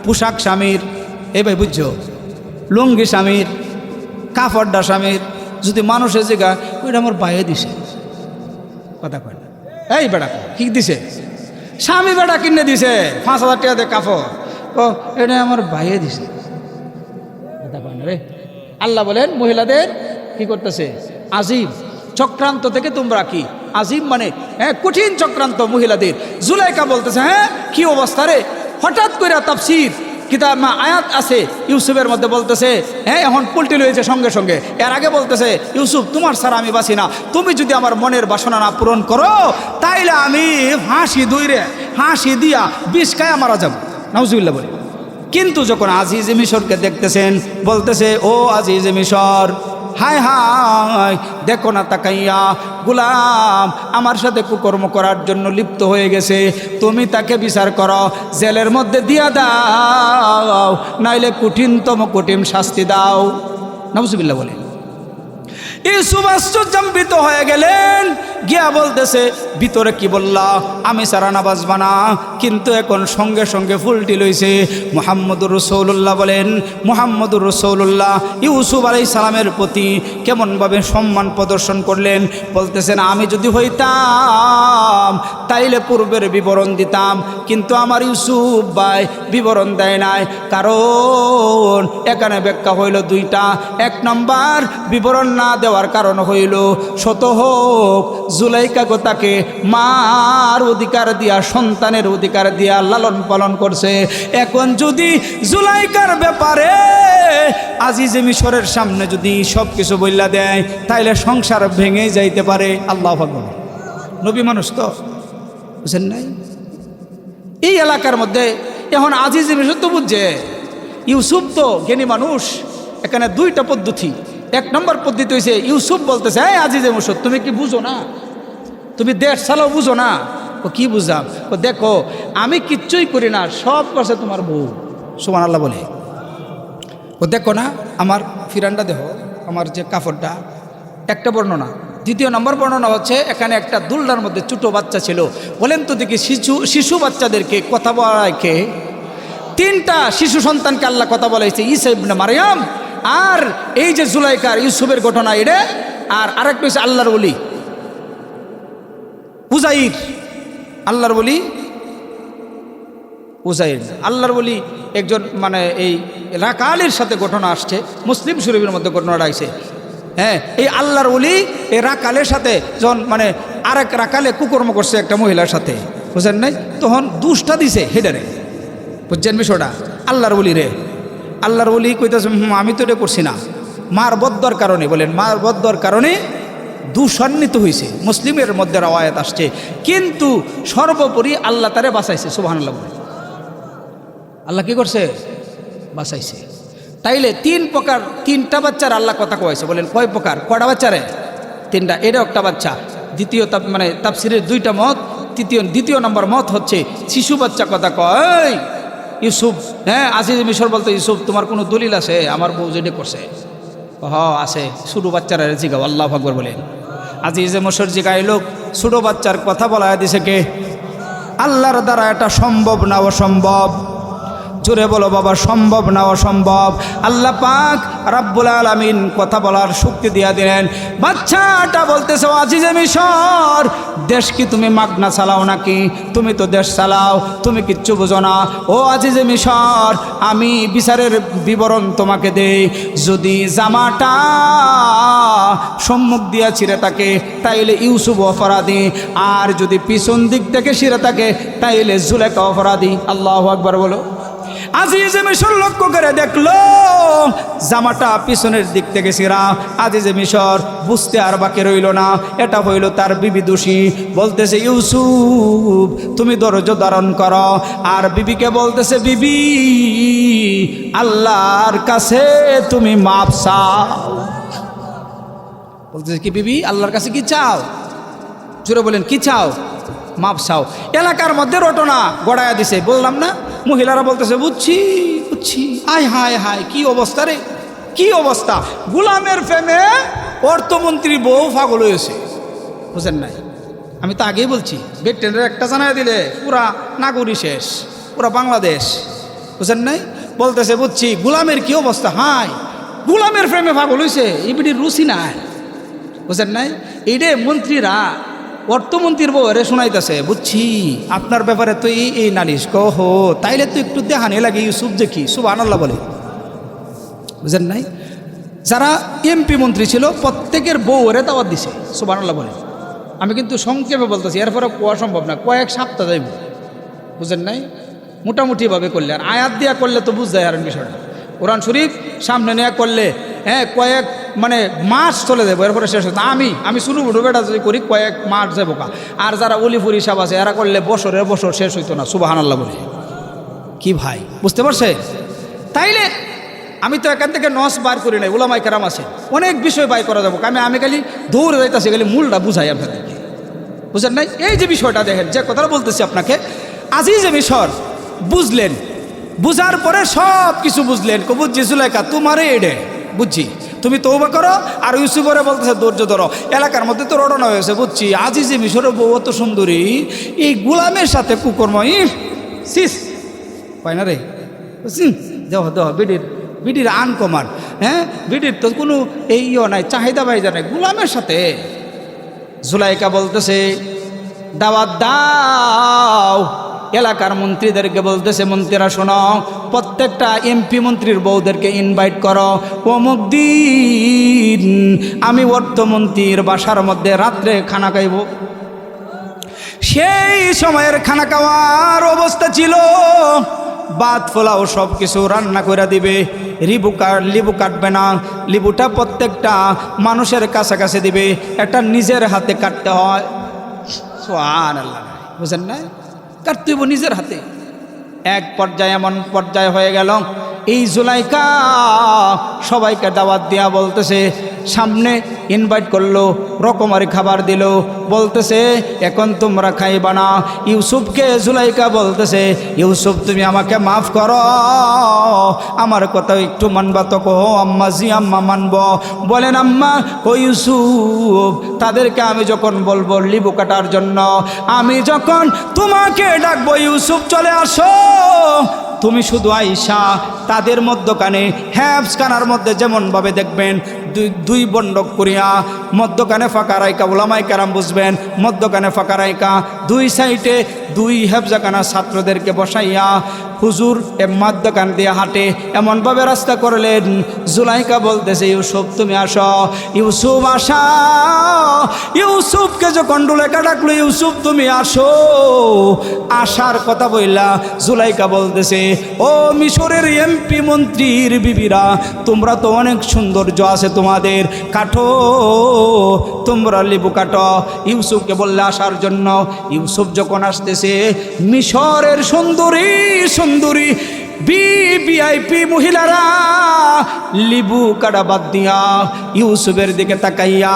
পোশাক স্বামীর, এই ভাই বুঝছো, লুঙ্গি স্বামীর, কাপড়ডা স্বামীর। যদি মানুষের জায়গা ওইটা আমার বাইরে দিছে, কথা কয় না, এই বেটা কি দিছে, স্বামী বেটা কিনে দিছে 5,000 টাকা দিয়ে কাপড়, ও এটা আমার বাইরে দিছে, কথা কয় না রে। আল্লাহ বলেন মহিলাদের কি করতেছে, আজিব চক্রান্ত থেকে তোমরা কি, আজিব মানে কঠিন চক্রান্ত মহিলাদের। জুলাইকা বলতেছে হ্যাঁ কি অবস্থা রে, হঠাৎ করে তাফসীর কিতাব আয়াত আছে ইউসুফের মধ্যে বলতেছে হ্যাঁ এখন পুলটি লয়েছে সঙ্গে সঙ্গে। এর আগে বলতেছে ইউসুফ তোমার ছাড়া আমি বাসি না, তুমি যদি আমার মনের বাসনা না পূরণ করো তাইলে আমি হাসি দিয়া বিষ খায়া মারা যাব। নাউজুবিল্লাহ বলে। কিন্তু যখন আজিজে মিশরকে দেখতেছেন বলতেছে ও আজিজে মিশর, হায় হায় দেখো না তাকাইয়া, গোলাম আমার সাথে কুকর্ম করার জন্য লিপ্ত হয়ে গেছে, তুমি তাকে বিচার করো, জেলের মধ্যে দিয়া দাও, নাইলে কঠিনতম কঠিন শাস্তি দাও। নাউজুবিল্লাহ বলে। ইউসুফ আশ্চর্যান্বিত হয়ে গেলেন, গিয়া বলতেছে ভিতরে কি বললা, আমি সারানা বাজবা না। কিন্তু এখন সঙ্গে সঙ্গে ফুলটি লইছে মুহাম্মদুর রাসূলুল্লাহ। বলেন মুহাম্মদুর রাসূলুল্লাহ ইউসুফ আলাইহিস সালামের প্রতি কেমনভাবে সম্মান প্রদর্শন করলেন। বলতেছেন আমি যদি হইতাম তাইলে পূর্বের বিবরণ দিতাম, কিন্তু আমার ইউসুফ ভাই বিবরণ দেয় নাই। কারণ এখানে ব্যাখ্যা হইল দুইটা। এক নম্বর বিবরণ না দেওয়ার কারণ হইল শত হোক জুলাইকা তাকে মার অধিকার দিয়া, সন্তানের অধিকার দিয়া লালন পালন করছে। এখন যদি জুলাইকার ব্যাপারে আজিজে মিশরের সামনে যদি সব কিছু বইলা দেয় তাইলে সংসার ভেঙে যাইতে পারে। আল্লাহু আকবার। নবী মানুষ তো বুঝেন নাই। এই এলাকার মধ্যে এখন আজিজে মিশর তো বুঝছে, ইউসুফ তো জ্ঞানী মানুষ। এখানে দুইটা পদ্ধতি। এক নম্বর পদ্ধতি হয়েছে ইউসুফ বলতেছে হ্যাঁ আজিজে মিশর তুমি কি বুঝো না, তুমি দেশ চালাও বুঝো না। ও কি বুঝাম, ও দেখো আমি কিচ্ছুই করি না, সব করছে তোমার বউ। সুবহানাল্লাহ বলে। ও দেখো না আমার ফিরানটা দেখো, আমার যে কাপড়টা, একটা বর্ণনা। দ্বিতীয় নম্বর বর্ণনা হচ্ছে এখানে একটা দুলনার মধ্যে ছোটো বাচ্চা ছিল। বলেন তো দেখি শিশু বাচ্চাদেরকে কথা বলাইকে, তিনটা শিশু সন্তানকে আল্লাহ কথা বলাইছে, ঈসা ইবনে মারইয়াম, আর এই যে জুলাইকার ইউসুফের ঘটনা এটা, আর আরেকটা হচ্ছে আল্লাহর ওলি। উজাইর, আল্লাহর বলি উজাইর, আল্লাহর বলি একজন মানে এই রাকালের সাথে ঘটনা আসছে, মুসলিম শরীফের মধ্যে ঘটনাটা আসছে। হ্যাঁ, এই আল্লাহর বলি এই রাকালের সাথে যখন মানে আরেক রাকালে কুকর্ম করছে একটা মহিলার সাথে, বুঝেন নাই, তখন দুষ্টা দিছে হেডারে, বুঝছেন বিষয়টা। আল্লাহর বলি রে, আল্লাহর বলি কইতেছে আমি তো এটা করছি না, মার বদ্দর কারণে, বলেন মার বদ্দর কারণে দুঃসন্নিত হয়েছে, মুসলিমের মধ্যে রাওয়ায়াত আসছে। কিন্তু সর্বোপরি আল্লাহ তারে বাঁচাইছে, সুবহানাল্লাহ বলে। আল্লাহ কি করছে? বাঁচাইছে। তাইলে তিন প্রকার, তিনটা বাচ্চার আল্লাহ কথা কয়েছে, বলেন কয় প্রকার, কয়টা বাচ্চারে? তিনটা। এটা একটা বাচ্চা। দ্বিতীয় মানে তাফসিরের দুইটা মত। দ্বিতীয় নম্বর মত হচ্ছে শিশু বাচ্চা কথা কয় ইউসুফ। হ্যাঁ, আজিজ মিশর বলতে ইউসুফ তোমার কোনো দলিল আছে আমার বউ যেটা করছে? আছে, ছোটো বাচ্চারা জিগাও, আল্লাহু আকবার বলেন। আজিজে মিশর জিগাই লোক ছোটো বাচ্চার কথা বলা দিছে কে? আল্লাহর দ্বারা এটা সম্ভব না অসম্ভব? জোরে বলো বাবা, সম্ভব না অসম্ভব? আল্লাহ পাক রাব্বুল আলামিন কথা বলার শক্তি দিয়া দিলেন। বাচ্চাটা বলতেছে আজিজে মিশর, দেশ কি তুমি মাগনা চালাও নাকি? তুমি তো দেশ চালাও, তুমি কিচ্ছু বুঝো না। ও আজিজে মিশর, আমি বিচারের বিবরণ তোমাকে দেই। যদি জামাটা সম্মুখ দিয়া ছিঁড়ে থাকে তাইলে ইউসুফ অপরাধী, আর যদি পিছন দিক থেকে ছিঁড়ে থাকে তাইলে জুলেখা অপরাধী। আল্লাহু আকবার বলো। আজিজে মিশর লক্ষ্য করে দেখলো জামাটা পিছনের দিক থেকে ছিঁড়া। আজিজে মিশর বুঝতে আর বাকি রইল না, এটা হইল তার বিবি দোষী। বলতেছে ইউসুফ তুমি ধৈর্য ধারণ করো, আর বিবিকে বলতেছে বিবি আল্লাহর কাছে তুমি মাপ চাও। বলতেছে কি বিবি আল্লাহর কাছে কি চাও? জোরে বলেন কি চাও? মাপ চাও। এলাকার মধ্যে রটনা গড়াইয়া দিছে, বললাম না, মহিলারা বলতেছে বুঝছি বুঝছি। আয় হায় হায়, কি অবস্থা রে, কি অবস্থা! গোলামের প্রেমে অর্থমন্ত্রী বউ পাগল হয়েছে, বুঝেন নাই? আমি তো আগেই বলছি, ব্রিটেনের একটা জানাই দিলে পুরা নাগরী শেষ, পুরা বাংলাদেশ, বুঝেন নাই? বলতেছে বুঝছি, গোলামের কি অবস্থা, হায় গোলামের প্রেমে পাগল হয়েছে, এবিডির রুচি নাই, বুঝেন নাই? এইটা মন্ত্রীরা অর্থমন্ত্রীর বউ এরে শোনাইতেছে, বুঝছি আপনার ব্যাপারে তো এই নালিশ কহ, তাইলে তো একটু দেখানি লাগে ইউসুফ যে কি, সুবহানাল্লাহ বলে, বুঝেন নাই? যারা এমপি মন্ত্রী ছিল প্রত্যেকের বউ এরে দাওয়াত দিছে, সুবহানাল্লাহ বলে। আমি কিন্তু সংক্ষেপে বলতেছি, এরপরে কোয়া সম্ভব না, কয়েক সপ্তাহ যাইব, বুঝেন নাই? মোটামুটিভাবে করলে, আর আয়াত দিয়া করলে তো বুঝ যায় আর বিষয়টা। কোরআন শরীফ সামনে নেওয়া করলে হ্যাঁ কয়েক মানে মাস চলে যাবো, এরপরে শেষ হতো। আমি শুরু বুড়ো বেটা যদি করি কয়েক মাস যাবো কা। আর যারা অলিফুর হিসাব আছে এরা করলে বছরের বছর শেষ হইতো না, সুবহানাল্লাহ বলে। কি ভাই বুঝতে পারছে? তাইলে আমি তো এখান থেকে নস বার করি নাই, ওলামায়ে কেরাম আছে, অনেক বিষয় বাই করা যাবো। আমি খালি দৌড়ে যাইতেছি, খালি মূলটা বুঝাই আপনাদেরকে, বুঝলেন নাই? এই যে বিষয়টা দেখেন, যে কথাটা বলতেছি আপনাকে, আজিজে মিশর বুঝলেন, বুঝার পরে সব কিছু বুঝলেন। বুঝছি জুলেখা তোমারে এডে বুঝছি, তুমি তওবা করো। আর ইউসুফরে বলতেছে ধৈর্য ধরো। এলাকার মধ্যে তো রটনা হয়েছে, বুঝছি আজিজে মিশরের বউ অত সুন্দরী, এই গোলামের সাথে কুকর্ম সিস পায় না রে, দেহ দেহ বিডির আনকমান। হ্যাঁ, বিডির তো কোনো এইও নাই, চাহিদা বাইজা নাই, গোলামের সাথে। জুলাইকা বলতেছে দাওয়াত দাও। এলাকার মন্ত্রীদেরকে বলতেছে, মন্ত্রীরা শোনো, প্রত্যেকটা এমপি মন্ত্রীর বউদেরকে ইনভাইট করো। অমুক দিন আমি অর্থমন্ত্রীর বাসার মধ্যে রাত্রে খানা খাইব। সেই সময়ের খানা খাওয়ার অবস্থা ছিল, ভাত পোলাও সব কিছু রান্না করে দিবে। লিবু কাটবে না, লিবুটা প্রত্যেকটা মানুষের কাছাকাছি দিবে, একটা নিজের হাতে কাটতে হয়। সুবহানাল্লাহ, বুঝেন না? কাটতে হইব নিজের হাতে। এক পর্যায়ে এমন পর্যায়ে হয়ে গেল, এই জুলাইকা সবাইকে দাওয়াত দিয়া বলতেছে, সামনে ইনভাইট করলো, রকমারি খাবার দিল, বলতেছে এখন তোমরা খাইবা না। ইউসুফকে জুলাইকা বলতেছে, ইউসুফ তুমি আমাকে মাফ করো, আমার কথা একটু মানবা তো কহো। আম্মা জি আম্মা মানব। বলেন আম্মা ও ইউসুফ, তাদেরকে আমি যখন বলবো লিবু কাটার জন্য, আমি যখন তোমাকে ডাকবো ইউসুফ চলে আসো, তুমি শুধু আইসা তাদের মধ্যখানে হ্যাবসখানার মধ্যে যেমনভাবে দেখবেন দুই বন্ডক করিয়া মধ্যখানে ফাঁকা রাইকা, ওলামাই কেরাম বুঝবেন, মধ্যখানে ফাঁকা রাইকা দুই সাইডে দুই হেফজাখানা ছাত্রদেরকে বসাইয়া হুজুর মধ্যখান দিয়ে হাঁটে এমনভাবে রাস্তা করলেন। জুলাইকা বলতেছে, ইউসুফ তুমি আসো, ইউসুফ আসা। ইউসুফকে যখন জুলাইকা ডাকলো, ইউসুফ তুমি আসো, আসার কথা বললা জুলাইকা বলতেছে, ও মিশরের এমপি মন্ত্রীর বিবিরা, তোমরা তো অনেক সৌন্দর্য আছে তোমাদের, কাটো, তোমরা লেবু কাটো। ইউসুফকে বললে আসার জন্য। ইউসুফ যখন আসতেছে, মিশরের সুন্দরী সুন্দরী ভিআইপি মহিলারা লিবু কাটা বাদ দিয়া ইউসুফের দিকে তাকাইয়া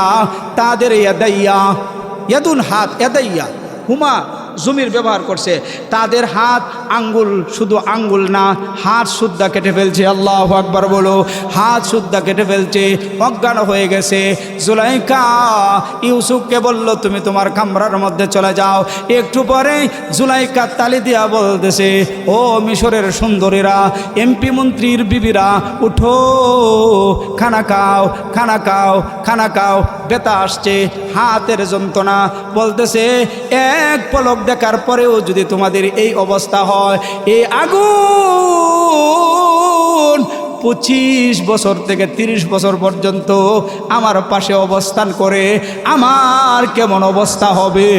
তাদের ইয়াদুন হাত, এদাইয়া হুমা জমির ব্যবহার করছে, তাদের হাত আঙ্গুল, শুধু আঙ্গুল না, হাত সুদ্ধা কেটে ফেলছে। আল্লাহু আকবার বলো, হাত সুদ্ধা কেটে ফেলছে, অজ্ঞান হয়ে গেছে। জুলাইকা ইউসুফকে বলল, তুমি তোমার কামরার মধ্যে চলে যাও। একটু পরে জুলাইকা তালি দিয়া বলতেছে, ও মিশরের সুন্দরীরা, এমপি মন্ত্রীর বিবিরা, উঠো, খানা খাও, খানা খাও, খানা খাও। ব্যথা আসছে, হাতের যন্ত্রণা, বলতেছে এক পলক দেখার পরেও যদি তোমাদের এই অবস্থা হয়, এই আগুন 25 বছর থেকে 30 বছর পর্যন্ত আমার পাশে অবস্থান করে, আমার কেমন অবস্থা হবে?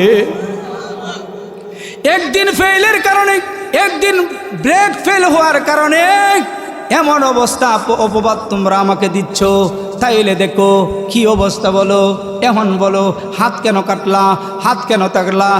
একদিন ফেলের কারণে, একদিন ব্রেক ফেল হওয়ার কারণে এমন অবস্থা অপবাদ তোমরা আমাকে দিচ্ছ, তাইলে দেখো কি অবস্থা বলো। এখন বলো, হাত কেন কাটলা, হাত কেন তাকলা?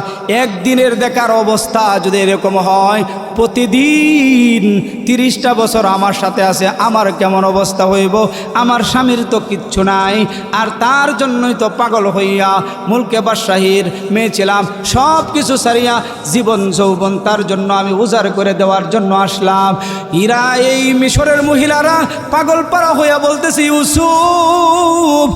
একদিনের দেখার অবস্থা যদি এরকম হয়, প্রতিদিন 30টা বছর আমার সাথে আছে, আমার কেমন অবস্থা হইব? আমার স্বামীর তো কিচ্ছু নাই, আর তার জন্যই তো পাগল হইয়া মুলকে বাদশাহীর মেয়ে ছিলাম, সব কিছু সারিয়া জীবন যৌবন তার জন্য আমি উজাড় করে দেওয়ার জন্য আসলাম। ইরা এই মিশরের মহিলারা পাগল পাড়া হইয়া বলতেছে, ইউসুফ,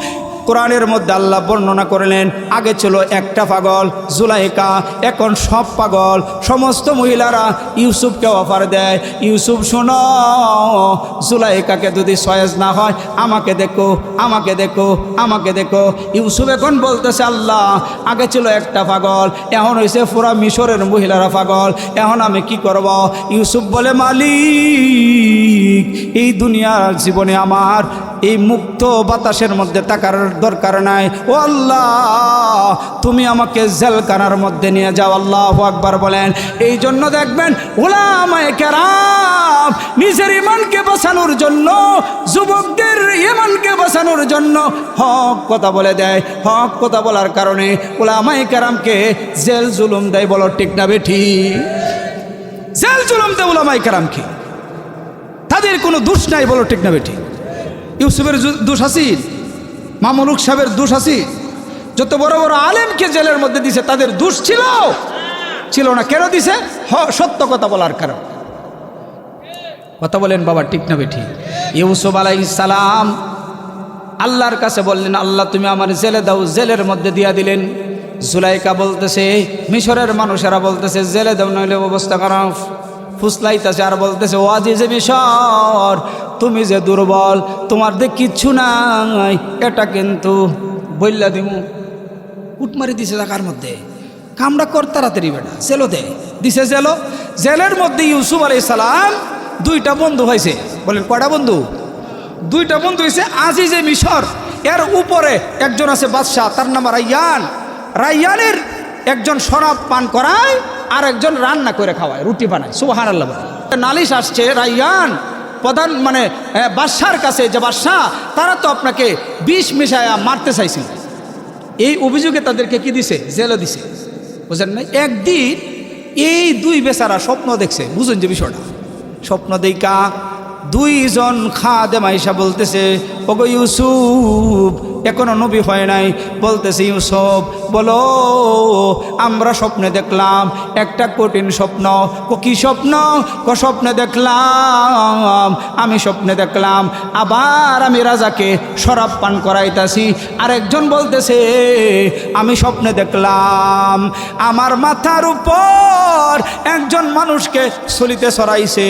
কোরআনের মধ্যে আল্লাহ বর্ণনা করলেন, আগে ছিল একটা পাগল জুলাইকা, এখন সব পাগল। সমস্ত মহিলারা ইউসুফকে অফার দেয়, ইউসুফ শোনো, জুলাইকাকে যদি সয়েজ না হয়, আমাকে দেখো, আমাকে দেখো, আমাকে দেখো। ইউসুফ এখন বলতেছে, আল্লাহ, আগে ছিল একটা পাগল, এখন হয়েছে পুরা মিশরের মহিলারা পাগল, এখন আমি কি করব? ইউসুফ বলে, মালিক, এই দুনিয়ার জীবনে আমার এই মুক্ত বাতাসের মধ্যে থাকার দরকার নাই। ও আল্লাহ, তুমি আমাকে জেলখানার মধ্যে নিয়ে যাও। আল্লাহু আকবার বলেন। এই জন্য দেখবেন উলামায়ে কেরাম নিজের ইমানকে বাঁচানোর জন্য, যুবকদের ইমানকে বাঁচানোর জন্য হক কথা বলে দেয়। হক কথা বলার কারণে উলামায়ে কেরামকে জেল জুলুম দেয়। বলো ঠিক না বেঠি? জেল জুলুম দেয় উলামায়ে কেরামকে, তাদের কোনো দোষ নাই। বলো ঠিক না বেঠি? ইউসুফের দোষ আছে, মামলুক সাহেবের দোষ আছে, যত বড় বড় আলেমকে জেলের মধ্যে দিছে তাদের দোষ ছিল না। কেন দিছে? সত্য কথা বলার কারণ। কথা বলেন বাবা, ঠিক না বেঠি? ইউসুফ আলাইহিস সালাম আল্লাহর কাছে বললেন, আল্লাহ তুমি আমার জেলে দাও, জেলের মধ্যে দিয়া দিলেন। জুলাইকা বলতেছে, মিশরের মানুষেরা বলতেছে জেলে দাও, নইলে অবস্থা খারাপ। ফুসলাইতেছে আর বলতেছে, ও আজিজে মিশর, তুমি যে দুর্বল, তোমার যে কিচ্ছু নাই, এটা কিন্তু বললা দিমু। উঠমারি দিছে জায়গার মধ্যে, কামড়া কর তাড়াতাড়ি বেটা, জেলো দে দিছে। জেলের মধ্যে ইউসুফ আলাইহিস সালাম 2টা বন্ধু হয়েছে। বলেন কয়টা বন্ধু? 2টা বন্ধু হয়েছে। আজিজে মিশর, এর উপরে একজন আছে বাদশাহ, তার নাম রাইয়ান। রাইয়ানের একজন শরাব পান করায়, আর একজন রান্না করে খাওয়ায়, রুটি বানায়। সুবহানাল্লাহ। নালিশ আসছে রাইয়ান প্রধান মানে বাদশার কাছে, যে বাদশাহ, তারা তো আপনাকে বিষ মিশায়া মারতে চাইছিল। এই অভিযোগে তাদেরকে কি দিছে? জেলে দিছে। বুঝেন না? একদিন এই 2 বেচারা স্বপ্ন দেখছে। বুঝুন যে বিষয়টা, স্বপ্ন দেখা 2জন খাদেম আইসা বলতেছে, ও ওগো ইউসুফ এখনো নবী হয় নাই, বলতেছে ইউসুফ বলো আমরা স্বপ্নে দেখলাম একটা কঠিন স্বপ্ন। ও কি স্বপ্ন? স্বপ্নে দেখলাম, আমি স্বপ্নে দেখলাম আবার আমি রাজাকে শরাব পান করাইতাছি। আরেকজন বলতেছে আমি স্বপ্নে দেখলাম আমার মাথার উপর একজন মানুষকে সলিতে সরাইছে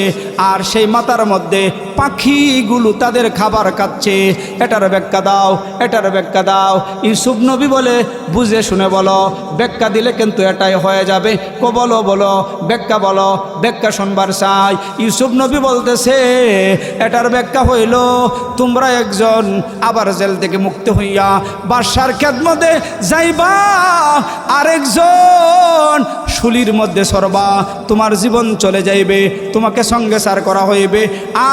আর সেই মাথার মধ্যে পাখিগুলো তাদের খাবার খাচ্ছে। এটার ব্যাখ্যা দাও, এটার ব্যাখ্যা দাও। ইউসুফ নবী বলে বুঝে শুনে বলো, ব্যাখ্যা দিলে কিন্তু এটাই হয়ে যাবে। বলো বলো ব্যাখ্যা বলো, ব্যাখ্যা শুনবার চাই। ইউসুফ নবী বলতেছে এটার ব্যাখ্যা হইল তোমরা একজন আবার জেল থেকে মুক্ত হইয়া বাদশার খেদমতে যাইবা, আরেকজন শুলির মধ্যে সরবা, তোমার জীবন চলে যাইবে, তোমাকে সঙ্গে সার করা হইবে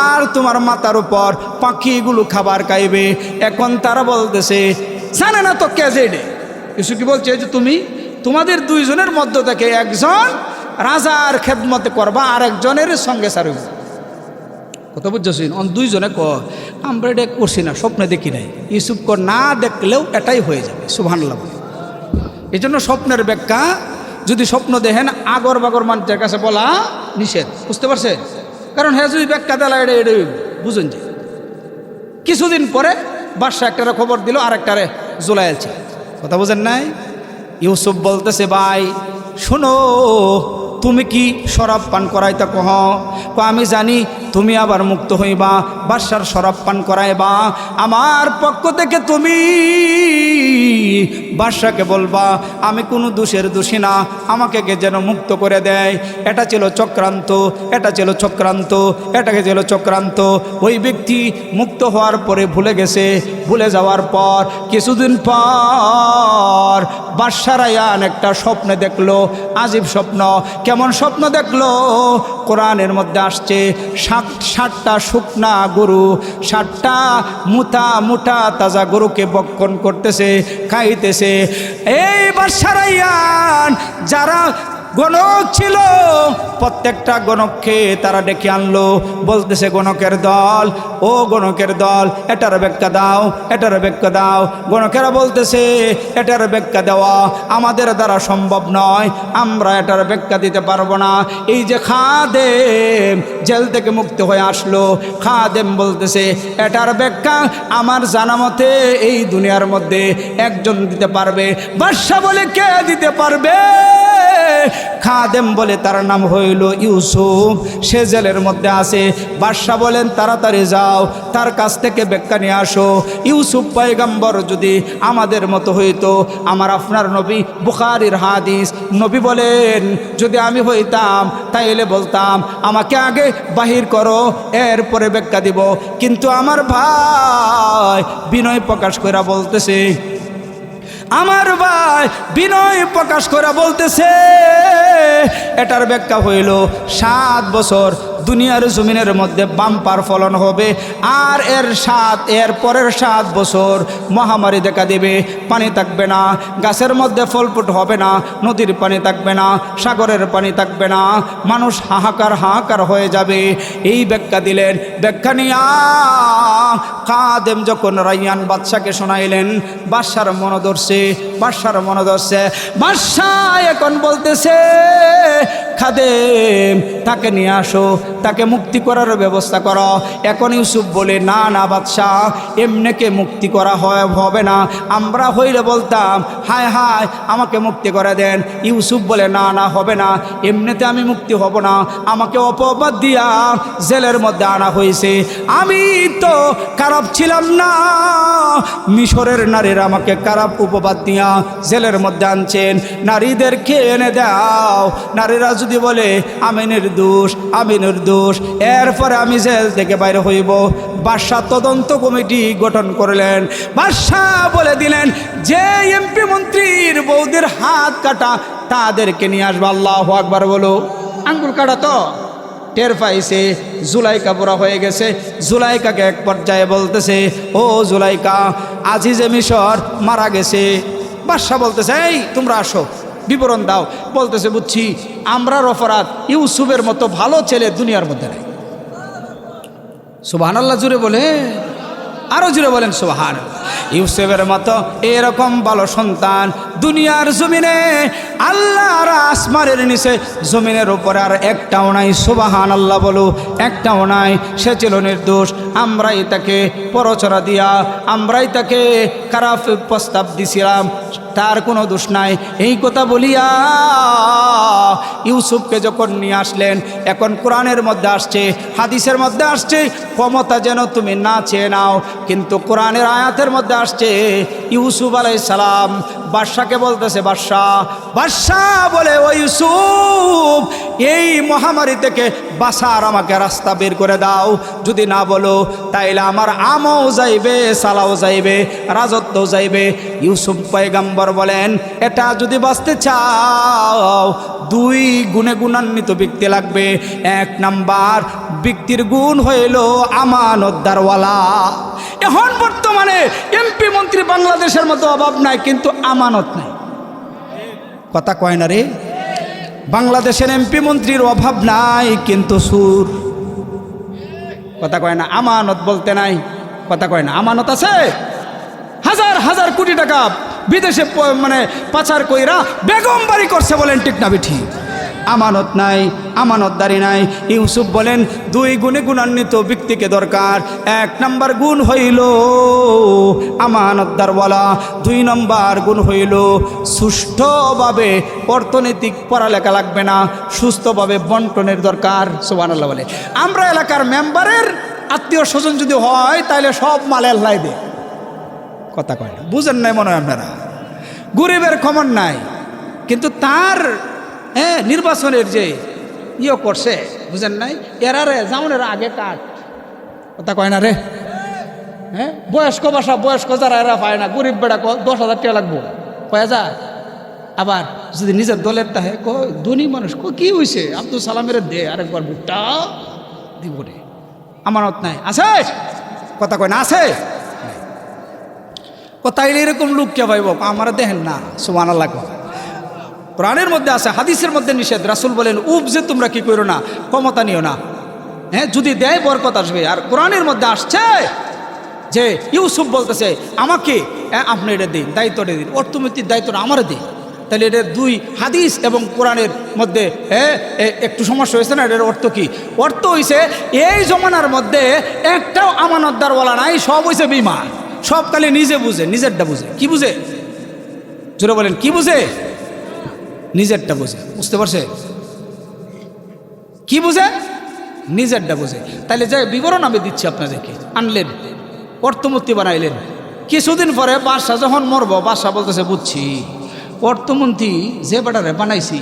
আর তোমার মাথার উপর পাখিগুলো খাবার খাইবে। এখন তারা বলতেছে জানে না তো কে জেডে। ইউসুফ কি বলছে যে তুমি তোমাদের দুইজনের মধ্য থেকে একজন রাজার খেদমতে করবা আর একজনের সঙ্গে সার হইব। কথা বুঝছেন? দুইজনে আমরা এটা করছি না, স্বপ্নে দেখি নাই। ইউসুফ না দেখলেও এটাই হয়ে যাবে। সুবহানাল্লাহ। এই জন্য স্বপ্নের ব্যাখ্যা যদি স্বপ্ন দেখেন আগর বাগর মানুষের কাছে বলা নিষেধ, বুঝতে পারছে? কারণ হ্যাঁ যদি ব্যাখ্যা দেলা এটা এটা বুঝুন যে কিছুদিন পরে বাদশা একটারে খবর দিল আর একটারে জুলাইছে। কথা বুঝেন নাই? ইউসুফ বলতেছে ভাই শোনো, তুমি কি শরাব পান করাইতে কহ? আমি জানি তুমি আবার মুক্ত হইবা, বাদশার শরাব পান করাইবা। আমার পক্ষ থেকে তুমি বাদশাকে বলবা আমি কোনো দোষের দোষী না, আমাকে যেন মুক্ত করে দেয়। এটা ছিল চক্রান্ত, এটা ছিল চক্রান্ত, এটাকে ছিল চক্রান্ত। ওই ব্যক্তি মুক্ত হওয়ার পরে ভুলে গেছে। ভুলে যাওয়ার পর কিছুদিন পর বাদশা রায়ান একটা স্বপ্নে দেখলো, আজীব স্বপ্ন। কেমন স্বপ্ন দেখলো? কোরআনের মধ্যে আসছে 60টা শুকনা গরু 60টা মুঠা তাজা গরুকে বক্ষণ করতেছে, খাইতেছে। এই বাদশা রায়ান যারা গণক ছিল প্রত্যেকটা গণককে তারা ডেকে আনলো, বলতেছে গণকের দল, ও গণকের দল এটার ব্যাখ্যা দাও, এটার ব্যাখ্যা দাও। গণকেরা বলতেছে এটার ব্যাখ্যা দেওয়া আমাদের দ্বারা সম্ভব নয়, আমরা এটার ব্যাখ্যা দিতে পারবো না। এই যে খাদেম জেল থেকে মুক্ত হয়ে আসলো, খাদেম বলতেছে এটার ব্যাখ্যা আমার জানা মতে এই দুনিয়ার মধ্যে একজন দিতে পারবে। বাদশা বলে কে দিতে পারবে? খাদেম বলে তার নাম হইল ইউসুফ, সে জেলের মধ্যে আছে। বাদশা বলেন তাড়াতাড়ি যাও, তার কাছ থেকে ব্যাখ্যা নিয়ে আসো। ইউসুফ পয়গম্বর যদি আমাদের মতো হইতো, আমার আপনার নবী বুখারীর হাদিস, নবী বলেন যদি আমি হইতাম তাইলে বলতাম আমাকে আগে বাহির করো, এরপরে ব্যাখ্যা দিব। কিন্তু আমার ভাই বিনয় প্রকাশ করে বলতেছে, আমার ভাই বিনয় প্রকাশ করে বলতেছে এটার ব্যাখ্যা হইল 7 বছর দুনিয়ার জমিনের মধ্যে বাম্পার ফলন হবে, আর এর পরের 7 বছর মহামারী দেখা দেবে, পানি থাকবে না, গাছের মধ্যে ফল ফুট হবে না, নদীর পানি থাকবে না, সাগরের পানি থাকবে না, মানুষ হাহাকার হাহাকার হয়ে যাবে। এই ব্যাখ্যা দিলেন। ব্যাখ্যা নিয়া খাদেম যখন রাইয়ান বাদশাকে শোনাইলেন, বাদশার মনে ধরছে, বাদশার মনে ধরছে। বাদশাহ এখন বলতেছে খাদেম তাকে নিয়ে আসো, তাকে মুক্তি করার ব্যবস্থা করো। এখন ইউসুফ বলে না না বাদশাহ, এমনিকে মুক্তি করা হবে না। আমরা হইলে বলতাম হায় হায় আমাকে মুক্তি করে দেন। ইউসুফ বলে না না হবে না, এমনিতে আমি মুক্তি হব না, আমাকে অপবাদ দিয়া জেলের মধ্যে আনা হয়েছে। আমি তো খারাপ ছিলাম না, মিশরের নারীরা আমাকে খারাপ উপবাদ দিয়া জেলের মধ্যে আনছেন। নারীদেরকে এনে দাও, নারীরা যদি বলে আমি নির্দোষ, আমি নির্দোষ, এরপরে আমি জেল থেকে বাইরে হইব। বাদশাহ তদন্ত কমিটি গঠন করলেন। বাদশাহ বলে দিলেন যে এমপি মন্ত্রীর বউদের হাত কাটা তাদেরকে নিয়ে আসবে। আল্লাহু আকবার বলো। আঙ্গুল কাটা তো টের পাইছে, জুলাইকা বুড়া হয়ে গেছে। জুলাইকাকে এক পর্যায়ে বলতেছে ও জুলাইকা, আজিজে মিশর মারা গেছে। বাদশাহ বলতেছে এই তোমরা আসো, বিবরণ দাও। বলতেছে বুঝছি, আমরার অপরাধ ইউসুফের মতো ভালো ছেলে দুনিয়ার মধ্যে নেই। সুবহানাল্লাহ জুড়ে বলে আরো জুড়ে বলেন সুবহানাল্লাহ। ইউসুফের মতো এরকম ভালো সন্তান দুনিয়ার জমিনে, আল্লাহর আসমানের নিচে জমিনের উপরে আর একটাও নাই। সুবহানাল্লাহ বলো, একটাও নাই। সে ছিল নির্দোষ, আমরাই তাকে পরচরা দিয়া, আমরাই তাকে খারাপ প্রস্তাব দিছিলাম, তার কোনো দোষ নাই। এই কথা বলিয়া ইউসুফকে যখন নিয়ে আসলেন, এখন কোরআনের মধ্যে আসছে, হাদিসের মধ্যে আসছে, ক্ষমতা যেন তুমি না চেয়ে নাও, কিন্তু কোরআনের আয়াতের মধ্যে আসছে ইউসুফ আলাইহিস সালাম বাদশাকে বলতেছে, বাদশাহ বলে, ও ইউসুফ, এই মহামারী থেকে বাঁচার আমাকে রাস্তা বের করে দাও। যদি না বলো তাইলে আমার আমও যাইবে, সালাও যাইবে, রাজত্বও যাইবে। ইউসুফ পয়গম্বর বলেন, এটা যদি বাঁচতে চাও দুই গুণে গুণান্বিত ব্যক্তি লাগবে। এক নাম্বার ব্যক্তির গুণ হইল আমানতদারওয়ালা। এখন বর্তমানে এমপি মন্ত্রী বাংলাদেশের মতো অভাব নাই, কিন্তু আমানত নাই। কথা কয় না রে? বাংলাদেশের এমপি মন্ত্রীর অভাব নাই, কিন্তু সুর। কথা কয় না? আমানত বলতে নাই। কথা কয় না? আমানত আছে। হাজার হাজার কোটি টাকা বিদেশে পাচার কইরা বেগম বাড়ি করছে, বলেন ঠিক না বেঠি? আমানত নাই, আমানতদারি নাই। ইউসুফ বলেন দুই গুণে গুণান্বিত ব্যক্তিকে দরকার। এক নাম্বার গুণ হইল আমানতদারওয়ালা, দুই নম্বর গুণ হইল সুষ্ঠুভাবে অর্থনৈতিক পড়ালেখা লাগবে না, সুস্থভাবে বন্টনের দরকার। সুবহানাল্লাহ বলে। আমরা এলাকার মেম্বারের আত্মীয় স্বজন যদি হয় তাহলে সব মাল আল্লাহ দে। কথা কয় না? বুঝেন নাই মনে হয় আপনারা? গরিবের খবর নাই, কিন্তু তার নির্বাচনের যে করছে, বুঝেন নাই? এরারে জামনের আগে কাট। কথা কয় না রে? বয়স্ক বাসা, বয়স্ক যারা এরা পায় না, গরিব বেড়া 10,000 টাকা লাগবো কয়া যায়। আবার যদি নিজের দলের তাহে ধনী মানুষ কি হয়েছে, আব্দুল সালামের দে আরেকবার ভুট্টা দিব রে। আমানত নাই, আছে? কথা কয় না? আছে? তাইলে এরকম লোক কে পাইব? আমার দেখেন না। সুবহানাল্লাহ। কোরআনের মধ্যে আছে, হাদিসের মধ্যে নিষেধ। রাসূল বলেন, যে তোমরা কি করো না, ক্ষমতা নিও না। যদি দেয় বরকত আসবে। আর কোরআনের মধ্যে আসছে যে ইউসুফ বলতেছে, আমাকে আপনি এটা দিন, দায়িত্বটা দিন, অর্থনৈতিক দায়িত্বটা আমারে দিন। তাহলে এটার দুই হাদিস এবং কোরআনের মধ্যে একটু সমস্যা হয়েছে না? এটার অর্থ কি? অর্থ হয়েছে এই জমানার মধ্যে একটাও আমানতদারওয়ালা নাই, সব হয়েছে বিমান। সব খালি নিজে বুঝে, নিজেরটা বুঝে। কি বুঝে? জোরে বলেন, কি বুঝে? নিজেরটা বুঝে। বুঝতে পারছে? কি বুঝে? নিজেরটা বুঝে। তাহলে যে বিবরণ আমি দিচ্ছি আপনাদেরকে, আনলেন, অর্থমন্ত্রী বানাইলেন। কিছুদিন পরে বাদশা যখন মরবো, বাদশা বলতেছে, বুঝছি অর্থমন্ত্রী যে বেটারে বানাইছি,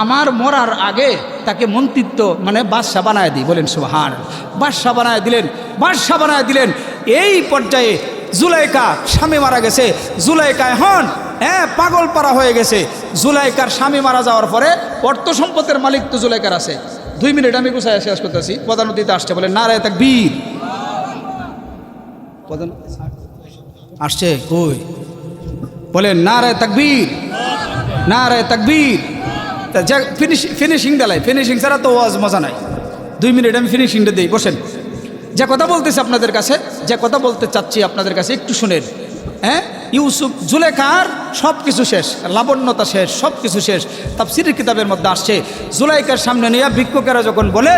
আমার মরার আগে তাকে মন্ত্রিত্ব বাদশা বানায় দিই। বলেন সুবহানাল্লাহ। বাদশা বানায় দিলেন, বাদশা বানায় দিলেন। এই পর্যায়ে জুলাইকা স্বামী মারা গেছে। জুলাইকা এখন পাগল পারা হয়ে গেছে। জুলাইকার স্বামী মারা যাওয়ার পরে অর্থ সম্পদের মালিক তো জুলাইকার আছে। 2 মিনিট আমি গুছায় শেষ করতেছি। প্রধান অতিথি আসছে, বলেন নারায়ে তাকবীর। প্রধান আসছে কই? বলেন নারায়ে তাকবীর, নারায়ে তাকবীর। ফিনিশিং ডালাই, ফিনিশিং ছাড়া তো ওয়াজ মজা নাই। 2 মিনিট আমি ফিনিশিংটা দিই, বসেন। যে কথা বলতেছি আপনাদের কাছে, যে কথা বলতে চাচ্ছি আপনাদের কাছে, একটু শুনেন। ইউসুফ, জুলেখার সব কিছু শেষ, লাবণ্যতা শেষ, সব কিছু শেষ। তাফসীরের কিতাবের মধ্যে আসছে, জুলাইকার সামনে নিয়ে ভিক্ষুকেরা যখন বলে,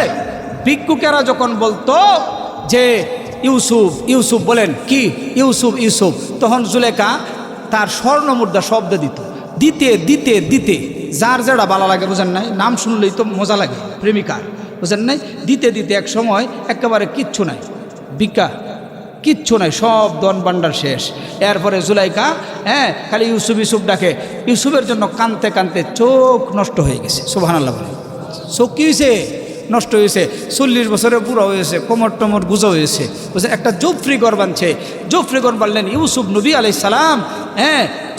ভিক্ষুকেরা যখন বলতো যে ইউসুফ, ইউসুফ বলেন কি ইউসুফ, ইউসুফ, তখন জুলেখা তার স্বর্ণমুদ্রা শব্দ দিত। দিতে দিতে দিতে যার যেটা ভালো লাগে, বুঝেন নাই? নাম শুনলেই তো মজা লাগে প্রেমিকার, বুঝেন নাই? দিতে দিতে এক সময় একেবারে কিচ্ছু নাই, ভিক্ষা কিচ্ছু নাই, সব দন ভান্ডার শেষ। এরপরে জুলাইকা খালি ইউসুফ ইউসুফ ডাকে। ইউসুফের জন্য কানতে কানতে চোখ নষ্ট হয়ে গেছে। সুবহানাল্লাহ বলে। চোখ কি হয়েছে? নষ্ট হয়েছে। 40 বছরের বুড়া হয়েছে, কোমর টমর গুজা হয়েছে, বুঝলেন? একটা জোফরিগর বানছে। জোফরিগর বানলেন ইউসুফ নবী আলাইহিস সালাম।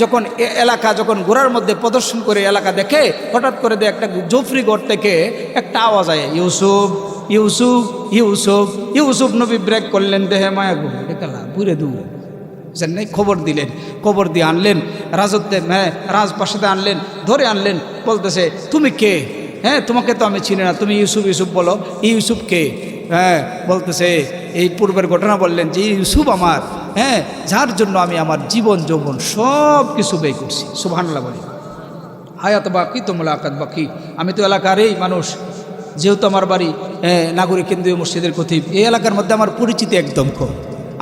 যখন এলাকা, যখন ঘোড়ার মধ্যে প্রদর্শন করে এলাকা দেখে, হঠাৎ করে একটা জোফরিগর থেকে একটা আওয়াজ আয়, ইউসুফ, ইউসুফ, ইউসুফ। ইউসুফ নবী ব্রেক করলেন, দেহে মায়া গো একালা বুড়ে দু নাই। খবর দিলেন, খবর দিয়ে আনলেন রাজত্বে, রাজপ্রাসাদে আনলেন, ধরে আনলেন। বলতেছে, তুমি কে? তোমাকে তো আমি চিনি না, তুমি ইউসুফ, ইউসুফ বলো। ইউসুফ কে? বলতেছে এই পূর্বের ঘটনা বললেন যে ইউসুফ আমার, হ্যাঁ, যার জন্য আমি আমার জীবন যৌবন সব কিছু ব্যয় করছি। সুবহানাল্লাহ বলি। হায়াত বাকি তো মোলাকাত বাকি। আমি তো এলাকারই মানুষ, যেহেতু আমার বাড়ি নাগরিক কেন্দ্রীয় মসজিদের খতিব, এই এলাকার মধ্যে আমার পরিচিতি একদম কম।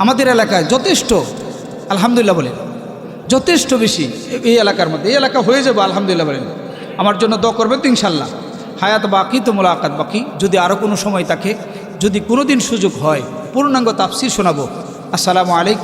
আমাদের এলাকায় যথেষ্ট, আলহামদুলিল্লাহ বলেন, যথেষ্ট বেশি এই এলাকার মধ্যে। এই এলাকা হয়ে যাবে আলহামদুলিল্লাহ বলেন। আমার জন্য দোয়া করবেন তো ইনশাল্লাহ। হায়াত বাকি তো মোলাকাত বাকি। যদি আরও কোনো সময় থাকে, যদি কোনো দিন সুযোগ হয়, পূর্ণাঙ্গ তাফসীর শোনাবো। আসসালামু আলাইকুম।